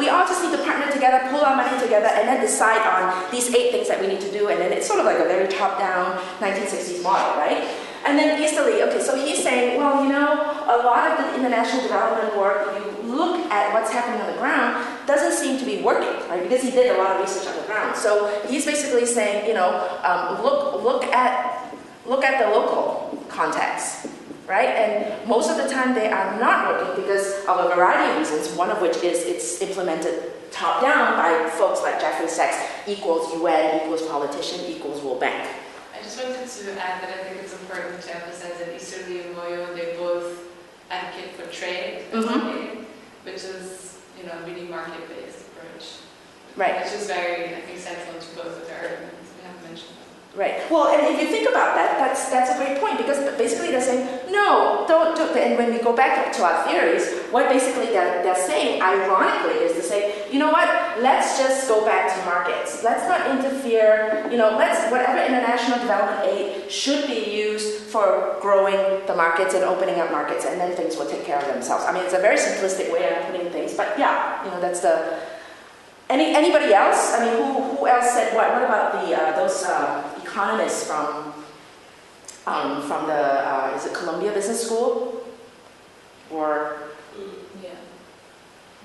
all just need to partner together, pull our money together, and then decide on these 8 things that we need to do, and then it's sort of like a very top-down 1960s model, right? And then Easterly, okay, so he's saying, well, you know, a lot of the international development work, you look at what's happening on the ground, doesn't seem to be working, right? Because he did a lot of research on the ground. So he's basically saying, you know, look at the local context, right? And most of the time they are not working because of a variety of reasons, one of which is it's implemented top-down by folks like Jeffrey Sachs, equals UN, equals politician, equals World Bank. I just wanted to add that I think it's important to emphasize that Easterly and Moyo, they both advocate for trade and marketing, which is, you know, a really market-based approach. Right. Which is very, I think, central to both of their arguments. We haven't mentioned that. Right. Well, and if you think about that, that's a great point because basically they're saying, no, don't do it. And when we go back to our theories, what basically they're saying, ironically, is to say, you know what, let's just go back to markets. Let's not interfere, you know, whatever international development aid should be used for growing the markets and opening up markets, and then things will take care of themselves. I mean, it's a very simplistic way of putting things, but yeah, you know, that's the... Anybody else? I mean, who else said what? What about those economists from the is it Columbia Business School? Or Yeah.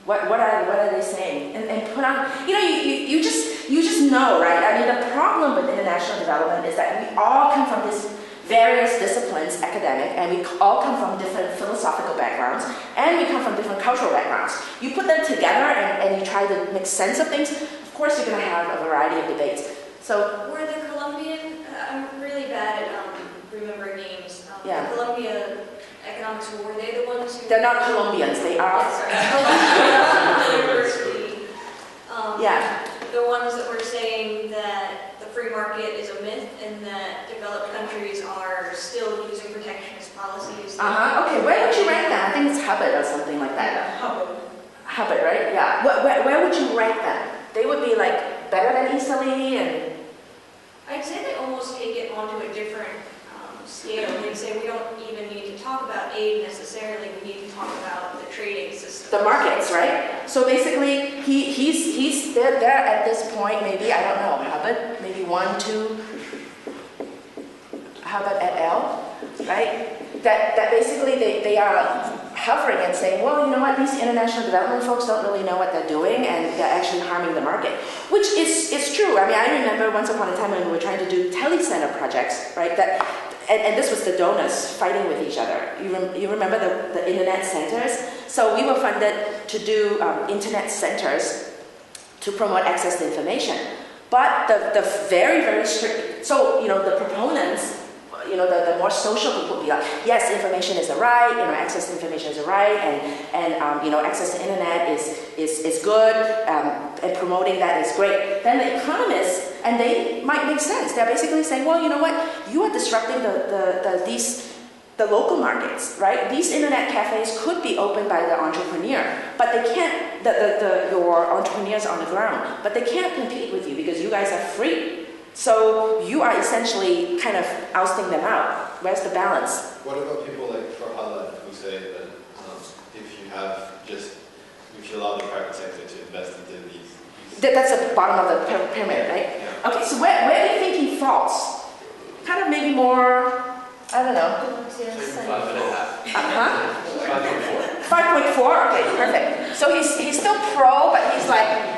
What are they saying? And put on, you just know, right? I mean, the problem with international development is that we all come from these various disciplines, academic, and we all come from different philosophical backgrounds, and we come from different cultural backgrounds. You put them together and you try to make sense of things, of course you're going to have a variety of debates. So, were the Colombian, I'm really bad at remembering names. Yeah. The Columbia Economics, were they the ones who... they're not Colombians, they are... Yes, sorry. University. Yeah. The ones that were saying that the free market is a myth and that developed countries are still using protectionist policies. Okay, where would you rank them? I think it's Hubbard or something like that. Hubbard, right? Yeah. Where would you rank them? They would be like better than Italy and... I'd say they almost take it onto a different scale. They'd say we don't even need to talk about aid necessarily, we need to talk about the trading system. The markets, right? So basically, they're at this point, maybe, I don't know, Hubbard, maybe 1, 2, Hubbard et al., right? That basically they are hovering and saying, well, you know what, these international development folks don't really know what they're doing and they're actually harming the market, which is true. I mean, I remember once upon a time when we were trying to do telecenter projects, right? And this was the donors fighting with each other. You remember the internet centers? So we were funded to do internet centers to promote access to information. But the very, very strict, so, the proponents, the more social people would be like, yes, information is a right, access to information is a right, and access to internet is good, and promoting that is great. Then the economists, and they might make sense, they're basically saying, well, you know what, you are disrupting the local markets, right? These internet cafes could be opened by the entrepreneur, but they can't, your entrepreneurs on the ground, but they can't compete with you because you guys are free. So you are essentially kind of ousting them out. Where's the balance? What about people like Farhala who say that if you allow the private sector to invest into these... That's at the bottom of the pyramid, right? Yeah. Okay, so where do you think he falls? Kind of maybe more, I don't know. 5.5. 5.4, okay, perfect. So he's still pro, but he's like,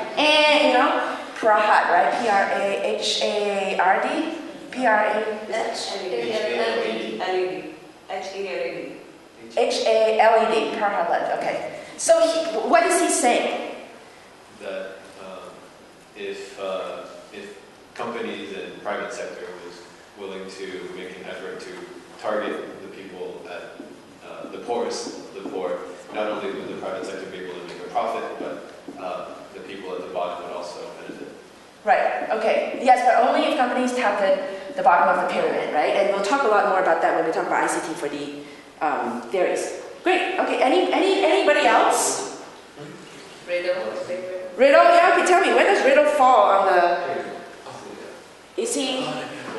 Prahad, right? P-R-A-H-A-R-D? H-A-L-E-D, Prahad, okay. So what is he saying? That if companies and private sector was willing to make an effort to target the people at the poorest of the poor, not only would the private sector be able to make a profit, but the people at the bottom would also benefit. Right, okay. Yes, but only if companies target the bottom of the pyramid, right? And we'll talk a lot more about that when we talk about ICT4D theories. Great, okay. Anybody else? Riddle. Riddle, yeah, okay, tell me, where does Riddle fall on the... Is he a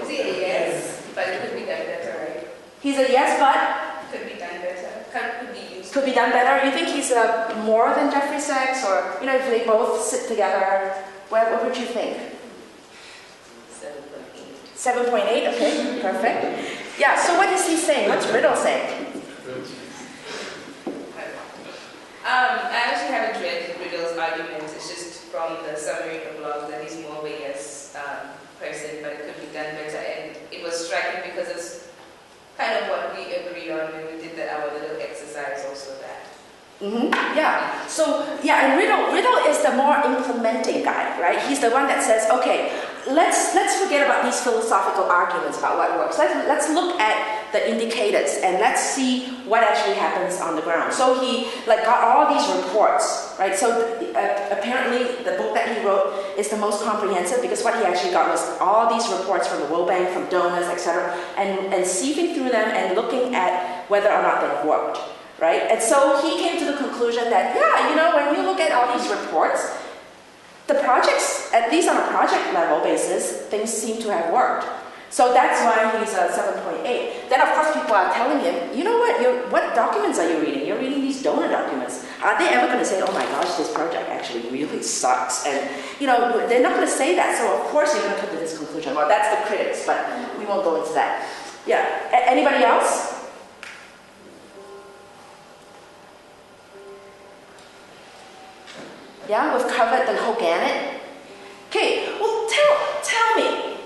yes? But it could be done better, right? He's a yes, but? Could be done better. Could be used. Could be done better? You think he's more than Jeffrey Sachs? Or, if they both sit together, what would you think? 7.8. 7.8, okay, perfect. Yeah, so what is he saying? What's Riddle saying? I actually haven't read Riddle's arguments. It's just from the summary of the blog that he's more of a yes person, but it could be done better. And it was striking because it's kind of what we agreed on when we did our little exercise also that. Yeah. So, and Riddle is the more implementing guy, right? He's the one that says, okay, let's forget about these philosophical arguments about what works. Let's look at the indicators and let's see what actually happens on the ground. So he got all these reports, right? So apparently the book that he wrote is the most comprehensive because what he actually got was all these reports from the World Bank, from donors, etc., and sieving through them and looking at whether or not they worked. Right? And so he came to the conclusion that, when you look at all these reports, the projects, at least on a project level basis, things seem to have worked. So that's why he's a 7.8. Then, of course, people are telling him, you know what documents are you reading? You're reading these donor documents. Are they ever going to say, oh my gosh, this project actually really sucks? And, they're not going to say that. So, of course, you're going to come to this conclusion. Well, that's the critics, but we won't go into that. Yeah. Anybody else? Yeah, we've covered the whole gamut. Okay, well, tell me,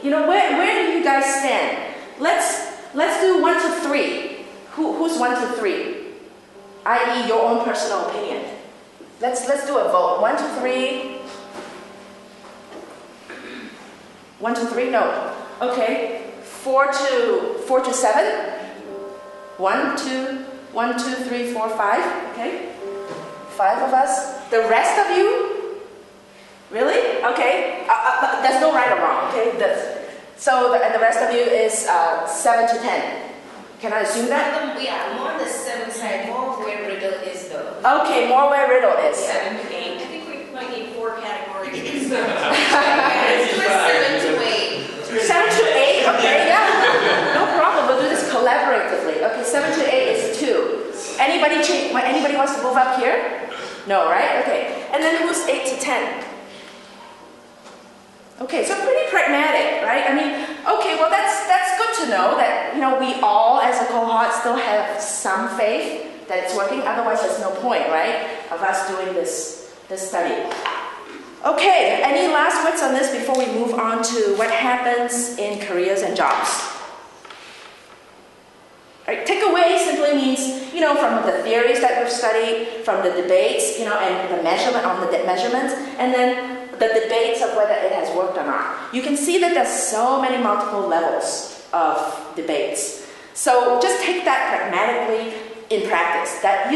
where do you guys stand? Let's do 1 to 3. Who's 1 to 3? I.e., your own personal opinion. Let's do a vote. 1 to 3. 1 to 3? No. Okay. 4 to 7. 1, 2, 3, 4, 5. Okay. 5 of us. The rest of you? Really? Okay. There's no right or wrong. Okay. And the rest of you is 7 to 10. Can I assume that? Yeah, more on the 7 side, more where riddle is though. Okay, more where riddle is. 7 to 8. I think we might need 4 categories. It's 7 to 8. 7 to 8? Okay, yeah. No problem. We'll do this collaboratively. Okay, 7 to 8 is 2. Anybody wants to move up here? No, right? Okay. And then who's 8 to 10? Okay, so pretty pragmatic, right? I mean, okay, well that's good to know that we all as a cohort still have some faith that it's working. Otherwise, there's no point, right, of us doing this study. Okay, any last words on this before we move on to what happens in careers and jobs? Right, takeaway simply means, from the theories that we've studied, from the debates, and the measurement on the measurements, and then the debates of whether it has worked or not. You can see that there's so many multiple levels of debates. So just take that pragmatically in practice. That,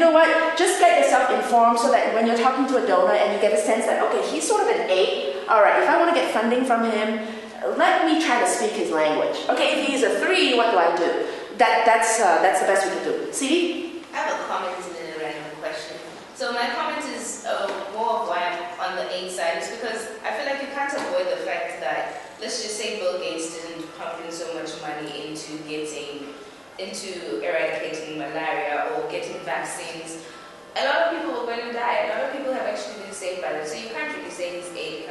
just get yourself informed so that when you're talking to a donor and you get a sense that, okay, he's sort of an 8. All right, if I want to get funding from him, let me try to speak his language. Okay, if he's a 3, what do I do? That's the best we can do. CD? I have a comment and then a random question. So my comment is more of why I'm on the 8 side is because I feel like you can't avoid the fact that, let's just say Bill Gates didn't pump in so much money into eradicating malaria or getting vaccines. A lot of people were going to die. A lot of people have actually been saved by that. So you can't really say his aid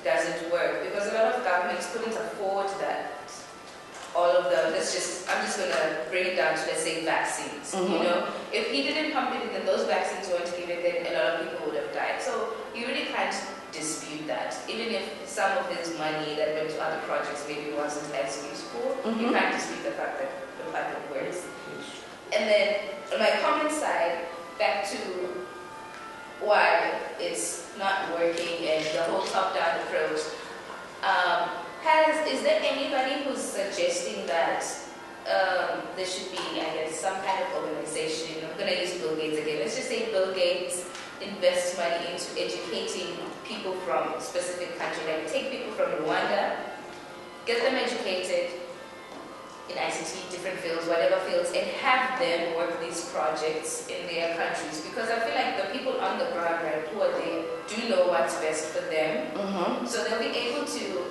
doesn't work because a lot of governments couldn't afford that. All of them, I'm just going to bring it down to, let's say, vaccines. If he didn't pump it in and those vaccines weren't given, then a lot of people would have died. So you really can't dispute that. Even if some of his money that went to other projects maybe wasn't as useful, you can't dispute the fact that it works. And then on my comment side, back to why it's not working and the whole top-down approach. Is there anybody who's suggesting that there should be, some kind of organization? I'm going to use Bill Gates again. Let's just say Bill Gates invests money into educating people from a specific country. Like take people from Rwanda, get them educated in ICT, different fields, whatever fields, and have them work these projects in their countries. Because I feel like the people on the ground, right, who are there, do know what's best for them. So they'll be able to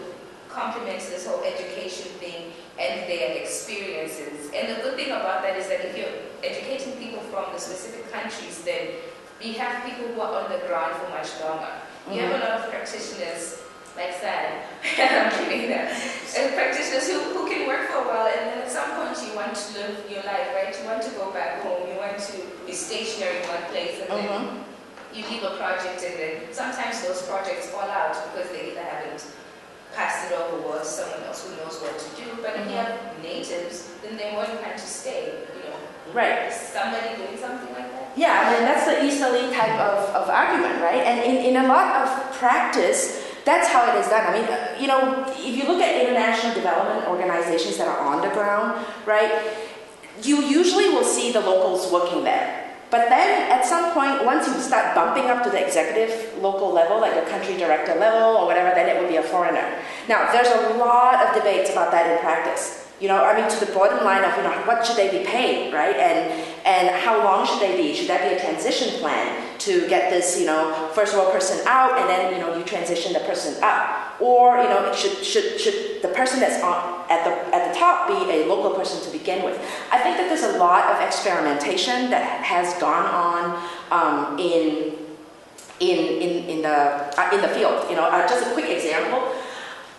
complement this whole education thing and their experiences. And the good thing about that is that if you're educating people from the specific countries, then you have people who are on the ground for much longer. You have a lot of practitioners like that, I'm kidding that, and practitioners who can work for a while, and then at some point you want to live your life, right? You want to go back home, you want to be stationary in one place, and then you leave a project, and then sometimes those projects fall out because they either haven't passed it over to someone else who knows what to do. But if you have natives, then they're more inclined to stay, Right. Is somebody doing something like that? Yeah, I mean, that's the easterly type of argument, right? And in a lot of practice, that's how it is done. I mean, if you look at international development organizations that are on the ground, right, you usually will see the locals working there. But then at some point, once you start bumping up to the executive local level, like the country director level or whatever, then it would be a foreigner. Now, there's a lot of debates about that in practice. To the bottom line of, what should they be paid, right? And how long should they be? Should that be a transition plan to get this, first world person out and then, you transition the person up? Or, should the person that's at the top be a local person to begin with? I think that there's a lot of experimentation that has gone on in the field. Just a quick example.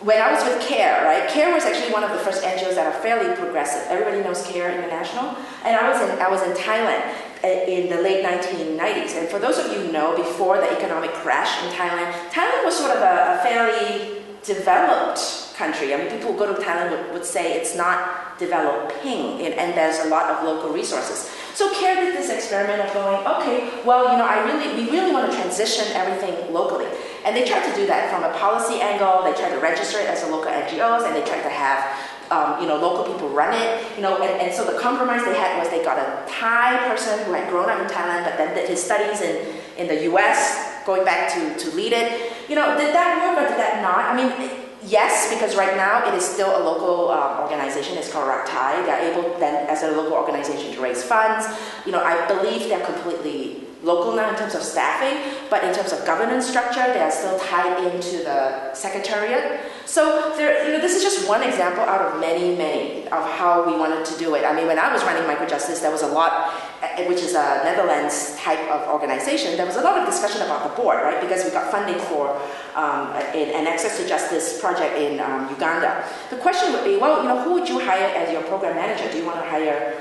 when I was with CARE, right? CARE was actually one of the first NGOs that are fairly progressive. Everybody knows CARE International. And I was in Thailand in the late 1990s. And for those of you who know, before the economic crash in Thailand, Thailand was sort of a fairly developed country. I mean, people who go to Thailand would say it's not developing, and there's a lot of local resources. So CARE did this experiment of going, okay, well, we really want to transition everything locally. And they tried to do that from a policy angle. They tried to register it as a local NGOs, and they tried to have local people run it. And so the compromise they had was they got a Thai person who had grown up in Thailand, but then did his studies in the U.S., going back to lead it. Did that work or did that not? I mean, yes, because right now it is still a local organization. It's called Raktai. They're able then, as a local organization, to raise funds. I believe they're completely local now in terms of staffing, but in terms of governance structure, they are still tied into the secretariat. So this is just one example out of many, many of how we wanted to do it. I mean, when I was running Microjustice, there was a lot, which is a Netherlands type of organization, there was a lot of discussion about the board, right? Because we got funding for an access to justice project in Uganda. The question would be, well, who would you hire as your program manager? Do you want to hire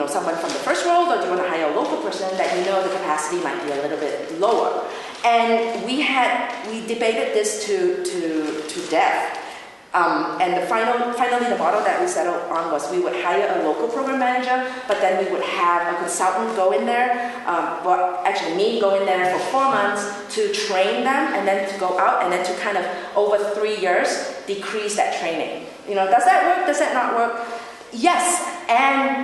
someone from the first world, or do you want to hire a local person that the capacity might be a little bit lower? And we debated this to death. And finally, the model that we settled on was we would hire a local program manager, but then we would have a consultant go in there, actually me go in there for 4 months to train them, and then to go out, and then to kind of, over 3 years, decrease that training. Does that work? Does that not work? Yes,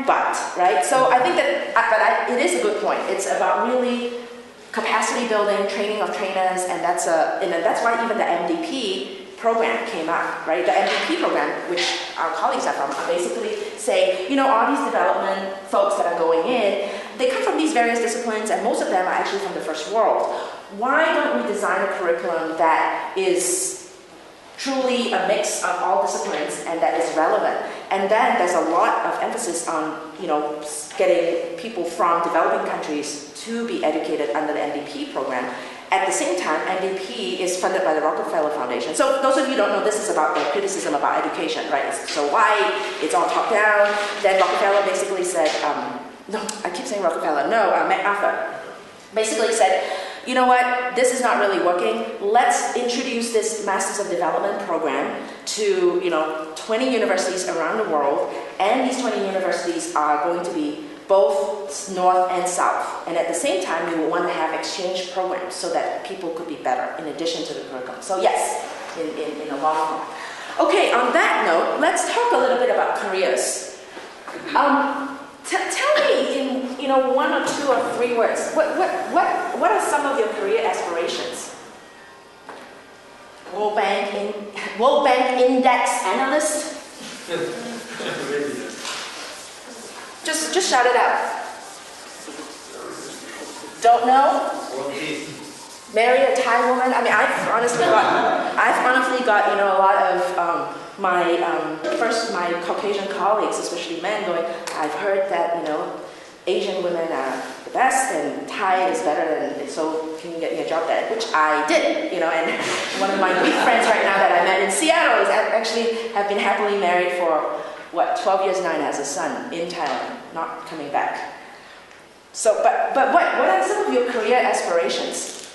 but, right? So I think that, it is a good point. It's about really capacity building, training of trainers, and that's why even the MDP program came up, right? The MDP program, which our colleagues are from, are basically saying, all these development folks that are going in, they come from these various disciplines, and most of them are actually from the first world. Why don't we design a curriculum that is truly a mix of all disciplines and that is relevant? And then there's a lot of emphasis on, getting people from developing countries to be educated under the MDP program. At the same time, MDP is funded by the Rockefeller Foundation. So those of you who don't know, this is about the criticism about education, right? It's so white, it's all top down. Then Rockefeller basically said, no, I keep saying Rockefeller, no, MacArthur basically said, you know what, this is not really working. Let's introduce this Masters of Development program to 20 universities around the world, and these 20 universities are going to be both north and south. And at the same time, we will want to have exchange programs so that people could be better in addition to the curriculum. So yes, in a long run. Okay, on that note, let's talk a little bit about careers. Tell me in 1 or 2 or 3 words, what are some of your career aspirations? World Bank Index Analyst? Just shout it out. Don't know? Marry a Thai woman? I mean, I've honestly got a lot of my Caucasian colleagues, especially men, going, I've heard that Asian women are the best and Thai is better than, so can you get me a job there? Which I did, and one of my good friends right now that I met in Seattle is actually have been happily married for 12 years now and has a son in Thailand, not coming back. So, but what are some of your career aspirations?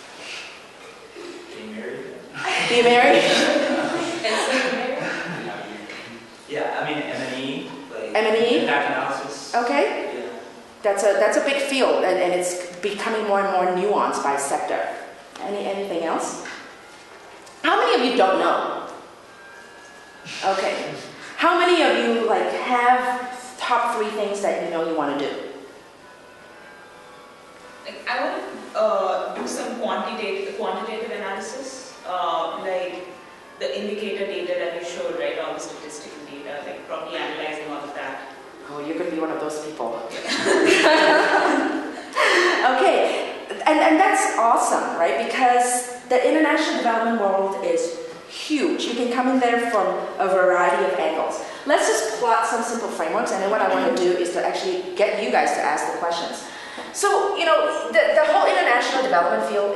Being married. Be married? Yeah, I mean M&E, like M&E? impact analysis. Okay. Yeah. That's a big field, and it's becoming more and more nuanced by sector. Anything else? How many of you don't know? Okay. How many of you have top 3 things that you want to do? I want to do some quantitative analysis, like the indicator data that you showed, right? All the statistical data, like properly analyzing all of that. Oh, you're going to be one of those people. Okay, and that's awesome, right? Because the international development world is huge. You can come in there from a variety of angles. Let's just plot some simple frameworks, and then what I want to do is to actually get you guys to ask the questions. So, the whole international development field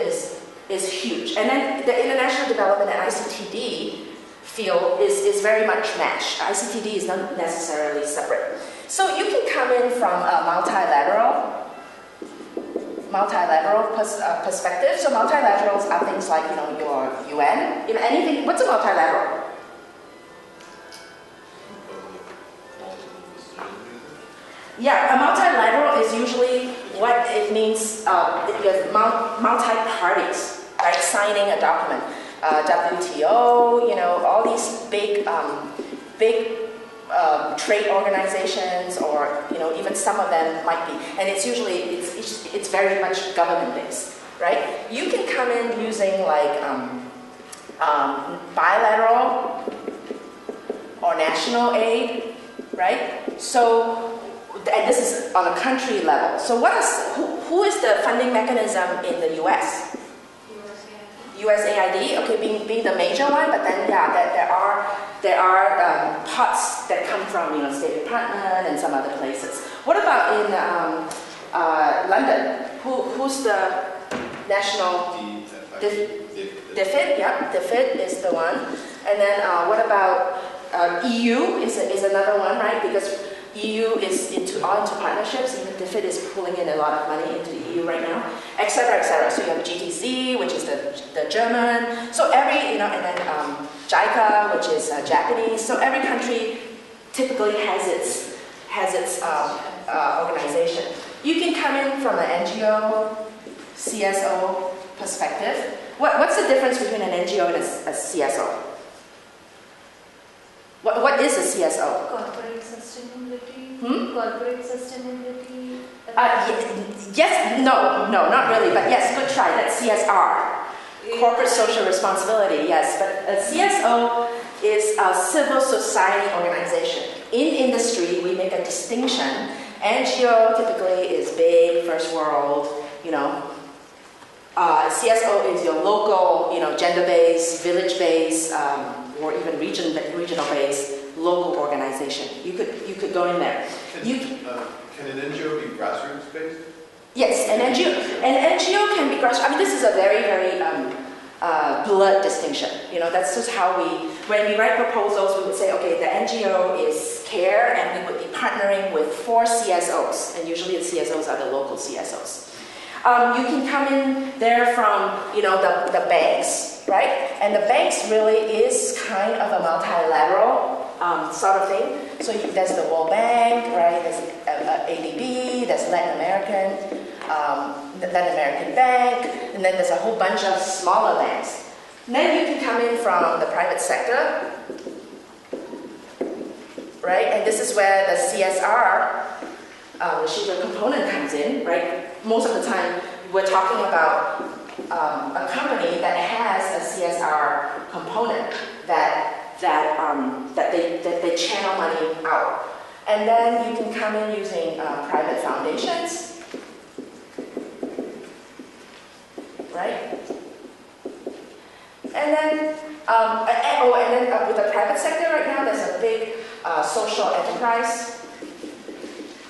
is huge. And then the international development at ICT4D field is very much matched. ICTD is not necessarily separate. So you can come in from a multilateral perspective. So multilaterals are things like, your UN, anything. What's a multilateral? Yeah, a multilateral is usually what it means. You have multi-parties, right, signing a document. WTO, all these big trade organizations, or even some of them might be, and it's usually it's very much government based, right? You can come in using like bilateral or national aid, right? So. And this is on a country level. So who is the funding mechanism in the U.S.? USAID, okay, being the major one, but then there are pots that come from State Department and some other places. What about in London? Who's the national? DFID, yeah, DFID is the one. And then what about EU is another one, right? Because EU is into partnerships. Even DFID is pulling in a lot of money into the EU right now, et cetera, et cetera. So you have GTZ, which is the German. So every, and then JICA, which is Japanese. So every country typically has its organization. You can come in from an NGO, CSO perspective. What's the difference between an NGO and a CSO? What is a CSO? Corporate sustainability. Corporate sustainability. Yes, no, not really, but yes, good try. That's CSR. Corporate social responsibility, yes. But a CSO is a civil society organization. In industry, we make a distinction. NGO typically is big, first world, CSO is your local, gender-based, village-based, or even regional-based local organization. You could go in there. Can an NGO be grassroots-based? Yes, an NGO can be grassroots. I mean, this is a very, very blunt distinction. That's just how when we write proposals, we would say, okay, the NGO is CARE, and we would be partnering with 4 CSOs, and usually the CSOs are the local CSOs. You can come in there from, the banks, right? And the banks really is kind of a multilateral sort of thing. So there's the World Bank, right? There's ADB, there's Latin American Bank, and then there's a whole bunch of smaller banks. And then you can come in from the private sector, right? And this is where the CSR, the sugar component comes in, right? Most of the time, we're talking about a company that has a CSR component that they channel money out. And then you can come in using private foundations, right? And then, with the private sector right now, there's a big social enterprise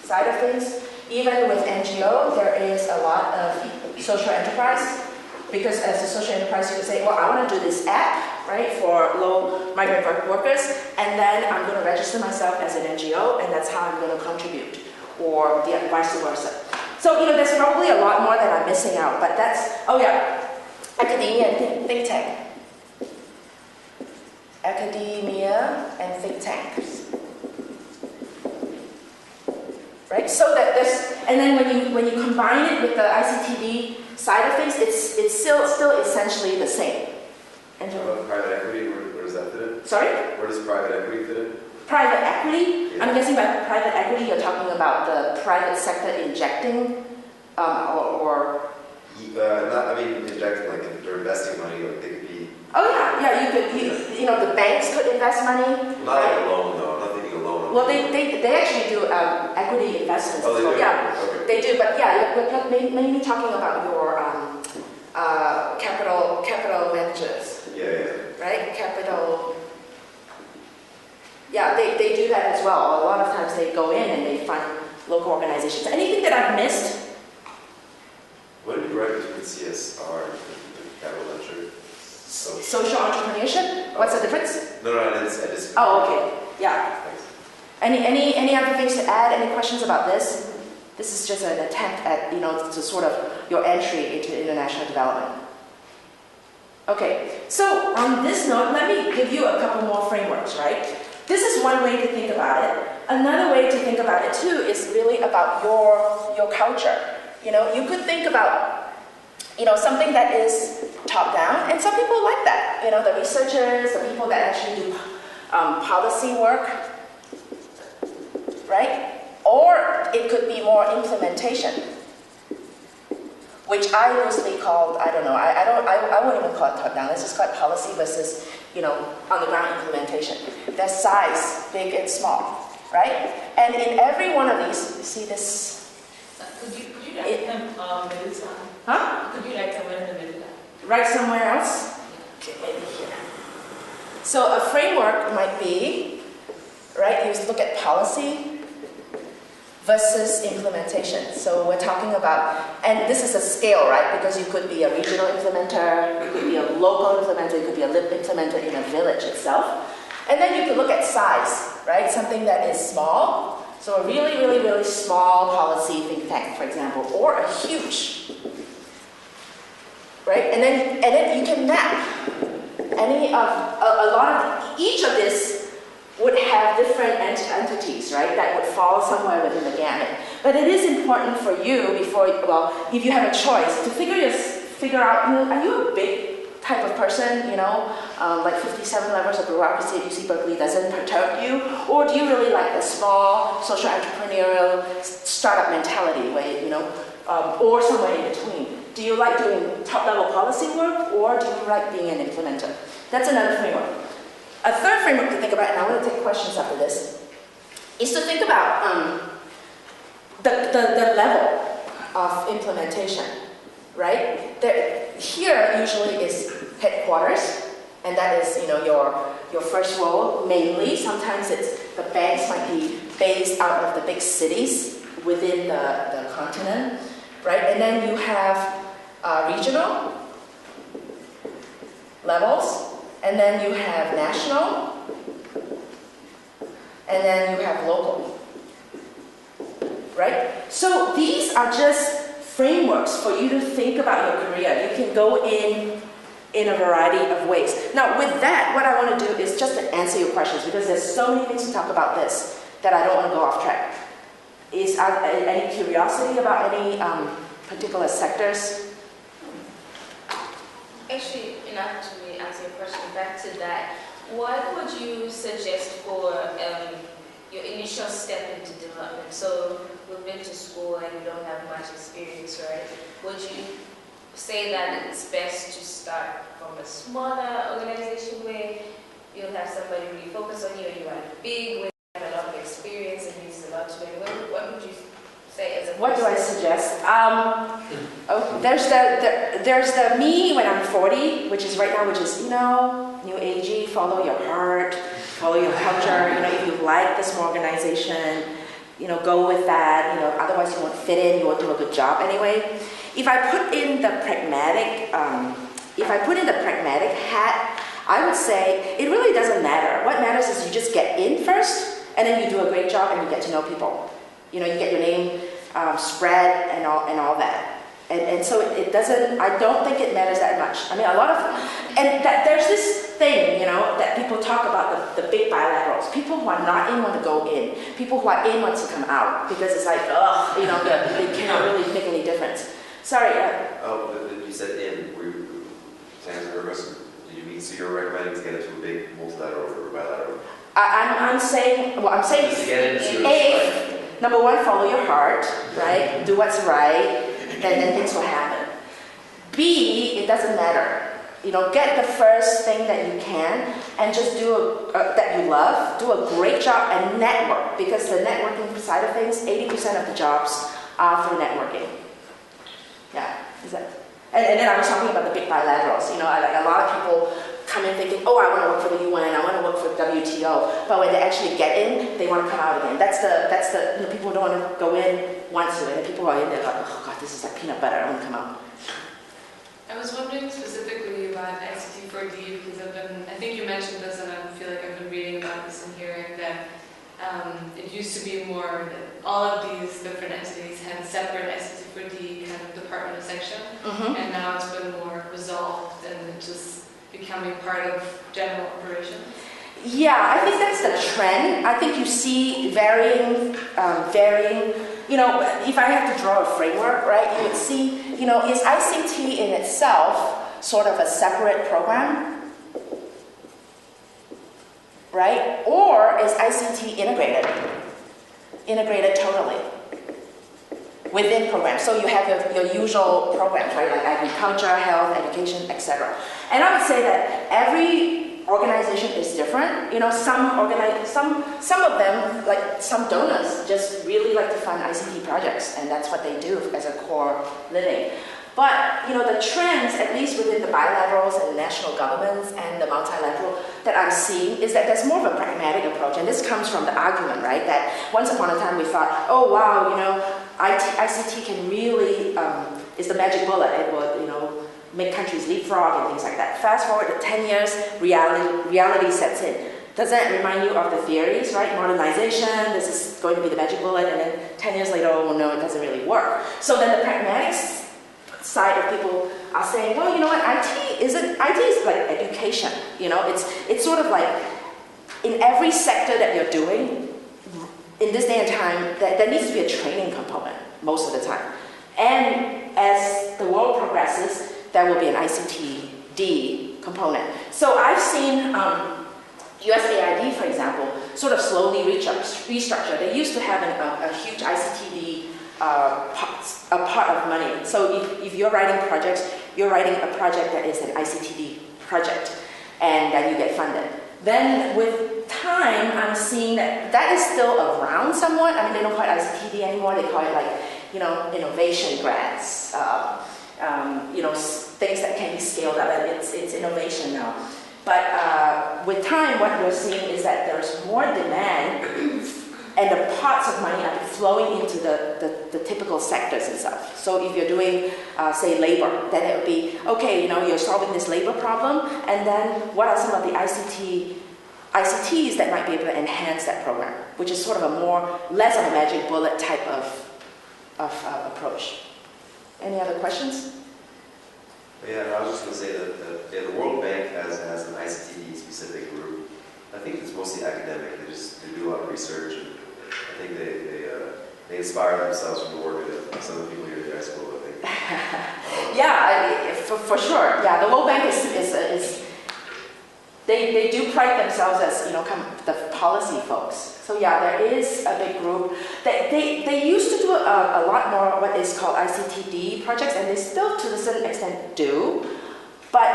side of things. Even with NGO, there is a lot of social enterprise, because as a social enterprise, you can say, well, I want to do this app, right, for low migrant workers, and then I'm going to register myself as an NGO, and that's how I'm going to contribute, or vice versa. So, there's probably a lot more that I'm missing out, but that's, academia and think tank. Academia and think tanks. Right? So that and then when you combine it with the ICTD side of things, it's still essentially the same. And private equity, where does that fit in? Sorry? Where does private equity fit in? Private equity? Yeah. I'm guessing by private equity you're talking about the private sector injecting, injecting, like if they're investing money, like they could be. Oh yeah, the banks could invest money. Not like a loan though, not thinking a loan. Well, they actually do equity investments. Oh, they do? Yeah, okay. They do. But yeah, we're mainly talking about your capital managers. Yeah. Right, capital. Yeah, they do that as well. A lot of times they go in and they fund local organizations. Anything that I've missed? What did you write between CSR and capital venture? Social entrepreneurship? What's the difference? No, I just. Oh, okay. Yeah. Thanks. Any other things to add? Any questions about this? This is just an attempt at, to sort of your entry into international development. Okay, so on this note, let me give you a couple more frameworks, right? This is one way to think about it. Another way to think about it too is really about your culture. You could think about, something that is top down, and some people like that. The researchers, the people that actually do policy work, right? Or it could be more implementation, which I loosely called, I don't know, I wouldn't even call it top down. Let's just call it policy versus, on the ground implementation. Their size, big and small, right? And in every one of these, you see this. Could you write them middle down? Huh? Could you write somewhere in the middle? Right somewhere else? Okay, maybe here. So a framework might be, right, you look at policy versus implementation. So we're talking about, and this is a scale, right? Because you could be a regional implementer, you could be a local implementer, you could be a LIP implementer in a village itself. And then you could look at size, right? Something that is small. So a really, really, really small policy think tank, for example, or a huge, right? And then you can map any of, a lot of, each of this would have different entities, right, that would fall somewhere within the gamut. But it is important for you if you have a choice, to figure out, are you a big type of person, like 57 levels of bureaucracy at UC Berkeley doesn't perturb you? Or do you really like the small social entrepreneurial startup mentality where, or somewhere in between? Do you like doing top-level policy work, or do you like being an implementer? That's another framework. A third framework to think about, and I want to take questions after this, is to think about the level of implementation, right? Here usually is headquarters, and that is your first role mainly. Sometimes the banks might be based out of the big cities within the continent, right? And then you have regional levels. And then you have national, and then you have local, right? So these are just frameworks for you to think about your career. You can go in a variety of ways. Now with that, what I want to do is just to answer your questions, because there's so many things to talk about this that I don't want to go off track. Is any curiosity about any particular sectors? Actually, enough to answer your question, back to that, what would you suggest for your initial step into development? So we've been to school and we don't have much experience, right? Would you say that it's best to start from a smaller organization where you'll have somebody really focus on you, or you are big where you have a lot of experience and use a lot to learn? What would you say as a What do I suggest? There's the me when I'm 40, which is right now, which is, new agey, follow your heart, follow your culture. If you like this organization, go with that. Otherwise you won't fit in, you won't do a good job anyway. If I put in the pragmatic hat, I would say it really doesn't matter. What matters is you just get in first, and then you do a great job and you get to know people. You get your name spread and all that. And so it doesn't, I don't think it matters that much. I mean, there's this thing, that people talk about, the big bilaterals. People who are not in want to go in. People who are in want to come out, because it's like, they cannot really make any difference. Sorry. You said in. To answer your question, do you mean, so you're recommending to get into a big multilateral or bilateral? I'm saying Just to get into number one, follow your heart, right? Do what's right, and then things will happen. B, it doesn't matter. Get the first thing that you can and just do that you love. Do a great job and network, because the networking side of things, 80% of the jobs are through networking. Yeah, is that? And then I was talking about the big bilaterals. Like a lot of people come in thinking, oh, I want to work for the UN, I want to work for WTO. But when they actually get in, they want to come out again. That's the people don't want to go in once, and the people who are in there like, oh God, this is like peanut butter, I want to come out. I was wondering specifically about ICT4D, because I think you mentioned it used to be more that all of these different entities had separate ICT4D kind of department or section, and now it's been more resolved and it's just becoming part of general operations. Yeah, I think that's the trend. I think you see varying, you know, if I have to draw a framework, right, you would see, you know, is ICT in itself sort of a separate program, right? Or is ICT integrated totally within programs? So you have your usual programs, right, like agriculture, health, education, etc. And I would say that every organization is different. You know, some of them, like some donors, just really like to fund ICT projects, and that's what they do as a core living. But, you know, the trends, at least within the bilaterals and the national governments and the multilateral that I'm seeing, is that there's more of a pragmatic approach. And this comes from the argument, right, that once upon a time we thought, oh, wow, you know, ICT can really, is the magic bullet. It will, you know, make countries leapfrog and things like that. Fast forward to 10 years, reality sets in. Does that remind you of the theories, right? Modernization, this is going to be the magic bullet, and then 10 years later, oh no, it doesn't really work. So then the pragmatic side of people are saying, well, you know what, IT is like education. You know, it's sort of like in every sector that you're doing, in this day and time, there needs to be a training component most of the time. And as the world progresses, there will be an ICT4D component. So I've seen USAID, for example, sort of slowly restructure. They used to have a huge ICT4D a part of money. So if you're writing projects, you're writing a project that is an ICT4D project, and then you get funded. Then with time, I'm seeing that is still around somewhat. I mean, they don't call it ICT4D anymore. They call it like, you know, innovation grants. You know, things that can be scaled up, and it's innovation now. But with time, what we're seeing is that there's more demand, and the pots of money are flowing into the typical sectors itself. So if you're doing, say, labor, then it would be, okay, you know, you're solving this labor problem, and then what are some of the ICTs that might be able to enhance that program, which is sort of less of a magic bullet type of approach. Any other questions? Yeah, I was just going to say that the World Bank has an ICT specific group. I think it's mostly academic. They do a lot of research, and I think they inspire themselves from the work that some of the people here at the high school, I think. Yeah, for sure. Yeah, the World Bank is they do pride themselves as, you know, the policy folks. So yeah, there is a big group. They used to do a lot more what is called ICT4D projects, and they still to a certain extent do. But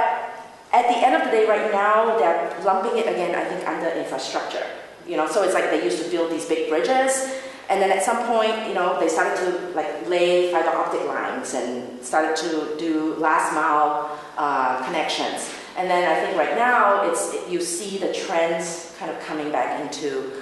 at the end of the day, right now, they're lumping it again, I think, under infrastructure. You know, so it's like they used to build these big bridges, and then at some point, you know, they started to like lay fiber optic lines and started to do last mile connections. And then I think right now, you see the trends kind of coming back into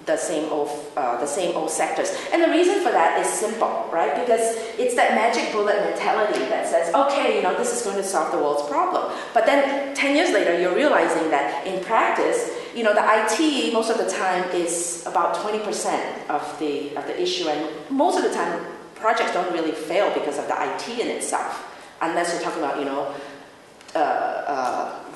the same old sectors. And the reason for that is simple, right? Because it's that magic bullet mentality that says, okay, you know, this is going to solve the world's problem. But then 10 years later, you're realizing that in practice, you know, the IT most of the time is about 20% of the issue, and most of the time projects don't really fail because of the IT in itself, unless you're talking about, you know,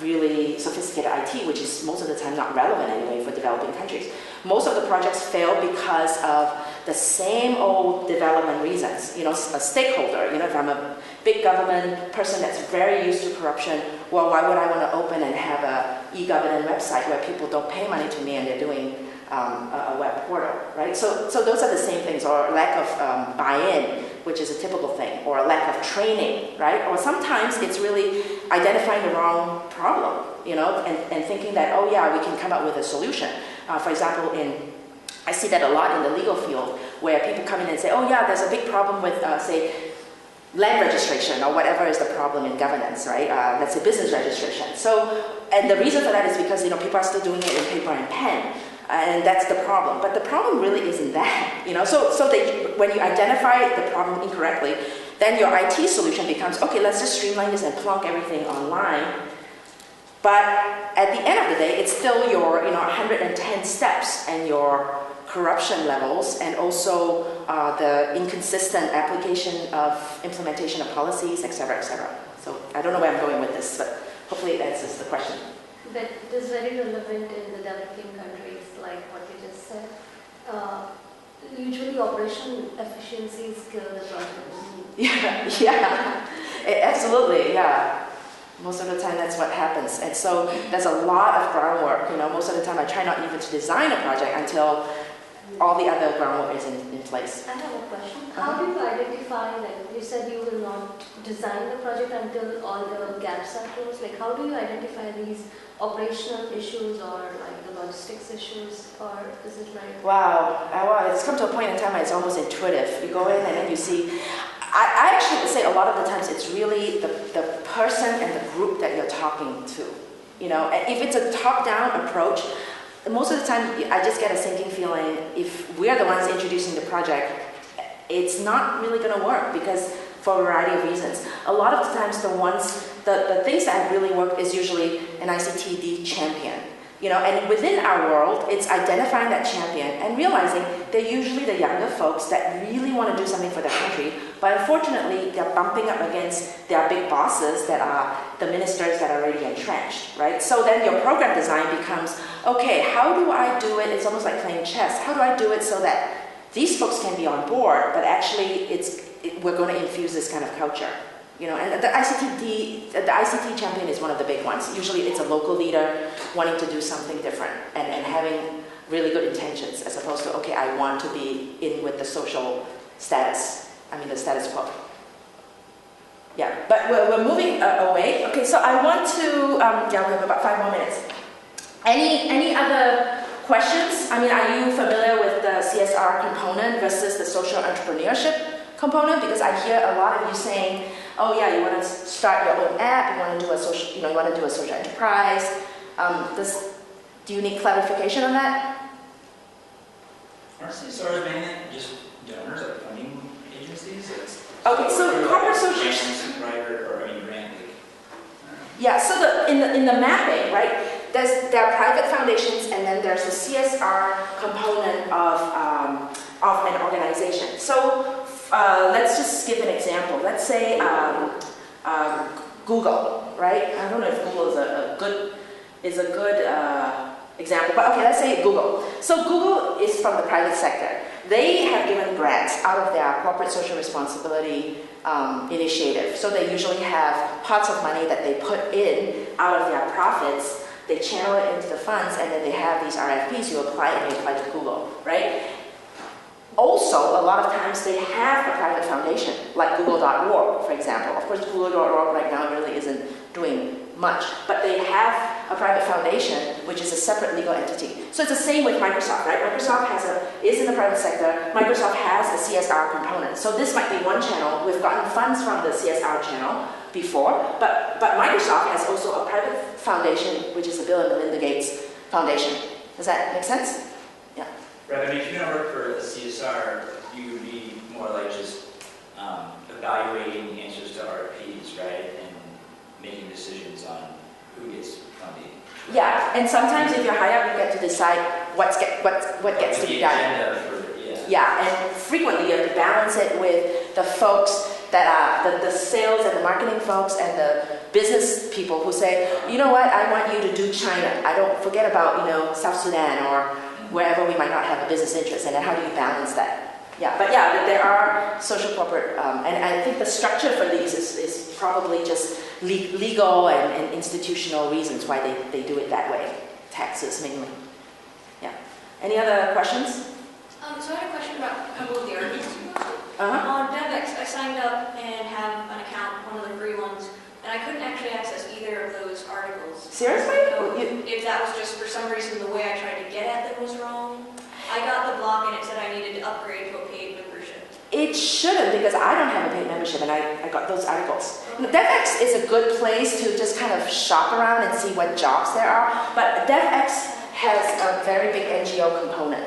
really sophisticated IT, which is most of the time not relevant anyway for developing countries. Most of the projects fail because of the same old development reasons. You know, a stakeholder, you know, if I'm a big government person that's very used to corruption, well, why would I want to open and have a e-government website where people don't pay money to me and they're doing a web portal, right? So those are the same things, or lack of buy-in, which is a typical thing, or a lack of training, right? Or sometimes it's really identifying the wrong problem, you know, and thinking that, oh yeah, we can come up with a solution. For example, I see that a lot in the legal field, where people come in and say, oh yeah, there's a big problem with, say, land registration, or whatever is the problem in governance, right? Let's say business registration. So, and the reason for that is because, you know, people are still doing it in paper and pen. And that's the problem. But the problem really isn't that, you know. So when you identify the problem incorrectly, then your IT solution becomes, okay, let's just streamline this and plonk everything online. But at the end of the day, it's still your, you know, 110 steps, and your corruption levels and also the inconsistent application of implementation of policies, etc., etc. So I don't know where I'm going with this, but hopefully it answers the question. But it is very relevant in the developing countries, like what you just said. Usually operation efficiencies kill the project. Yeah, absolutely, yeah. Most of the time that's what happens. And so there's a lot of groundwork. Most of the time I try not even to design a project until all the other groundwork is in place. I have a question. How do you identify, like you said you will not design the project until all the gaps are closed. Like how do you identify these operational issues or like the logistics issues, or is it like... Wow, it's come to a point in time where it's almost intuitive. You go in and then you see... I actually would say a lot of the times it's really the person and the group that you're talking to. And if it's a top-down approach, most of the time I just get a sinking feeling if we're the ones introducing the project, it's not really going to work because for a variety of reasons. A lot of the times the things that have really worked is usually an ICT4D champion. And within our world, it's identifying that champion and realizing they're usually the younger folks that really want to do something for their country, but unfortunately, they're bumping up against their big bosses that are the ministers that are already entrenched, right? So then your program design becomes, okay, how do I do it? It's almost like playing chess. How do I do it so that these folks can be on board, but actually we're going to infuse this kind of culture? And the ICT champion is one of the big ones. Usually it's a local leader wanting to do something different and having really good intentions as opposed to, okay, I want to be in with the social status. The status quo. Yeah, but we're moving away. Okay, so I want to, we have about 5 more minutes. Any other questions? Are you familiar with the CSR component versus the social entrepreneurship component? Because I hear a lot of you saying, oh yeah, you want to start your own app, you want to do a social, you want to do a social enterprise. Do you need clarification on that? Aren't CSRs mainly just donors, like funding agencies? Okay, so corporate social... grant. Yeah, so in the mapping, right, there are private foundations and then there's the CSR component of an organization. So let's just give an example. Let's say Google, right? I don't know if Google is a good example, but okay, let's say Google. So Google is from the private sector. They have given grants out of their corporate social responsibility initiative. So they usually have pots of money that they put in out of their profits. They channel it into the funds, and then they have these RFPs. You apply and you apply to Google, right? Also, a lot of times they have a private foundation, like Google.org, for example. Of course, Google.org right now really isn't doing much, but they have a private foundation, which is a separate legal entity. So it's the same with Microsoft, right? Microsoft is in the private sector. Microsoft has a CSR component. So this might be one channel. We've gotten funds from the CSR channel before, but Microsoft has also a private foundation, which is the Bill and Melinda Gates Foundation. Does that make sense? Yeah. Right, if you're going to work for a CSR, you would be more like just evaluating answers to RFPs, right? And making decisions on who gets funding. Yeah, and sometimes if you're high up, you get to decide what gets to be done. Yeah, and frequently you have to balance it with the folks that are the sales and the marketing folks and the business people who say, you know what, I want you to do China. I don't forget about, South Sudan or wherever we might not have a business interest, and then how do you balance that? Yeah, but yeah, there are social corporate, and I think the structure for these is probably just legal and institutional reasons why they do it that way. Taxes mainly. Yeah. Any other questions? So I had a question about a couple of the articles you posted. On DevX, I signed up and have an account, one of the free ones, and I couldn't actually access either of those articles. Seriously? So if that was just for some reason the way I tried to get at them was wrong, I got the block and it said I needed to upgrade to a paid membership. It shouldn't, because I don't have a paid membership and I got those articles. Okay. DevX is a good place to just kind of shop around and see what jobs there are, but DevX has a very big NGO component.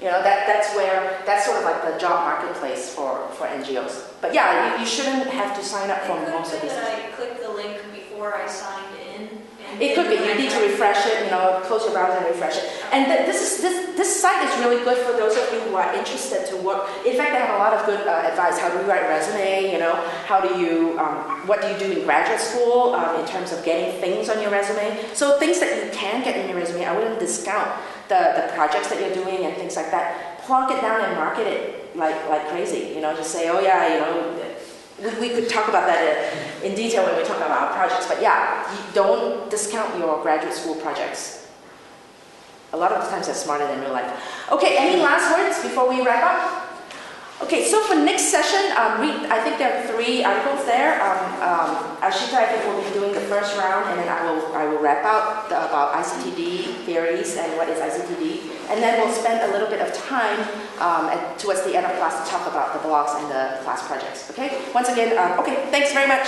That's sort of like the job marketplace for NGOs. But yeah, you shouldn't have to sign up for most of these. I clicked the link before I signed in, and It could be. You need to refresh it, close your browser and refresh it. And this site is really good for those of you who are interested to work. In fact, they have a lot of good advice. How do you write a resume? How do you, what do you do in graduate school in terms of getting things on your resume? So things that you can get in your resume, I wouldn't discount the projects that you're doing and things like that. Plunk it down and market it like crazy. Just say, oh yeah, we could talk about that in detail when we talk about our projects, but yeah, you don't discount your graduate school projects. A lot of the times they're smarter than real life. Okay, any last words before we wrap up? Okay, so for next session, I think there are 3 articles there. Ashita, I think, will be doing the first round, and then I will wrap out about ICTD theories and what is ICTD. And then we'll spend a little bit of time towards the end of class to talk about the blogs and the class projects. Okay, once again, okay, thanks very much.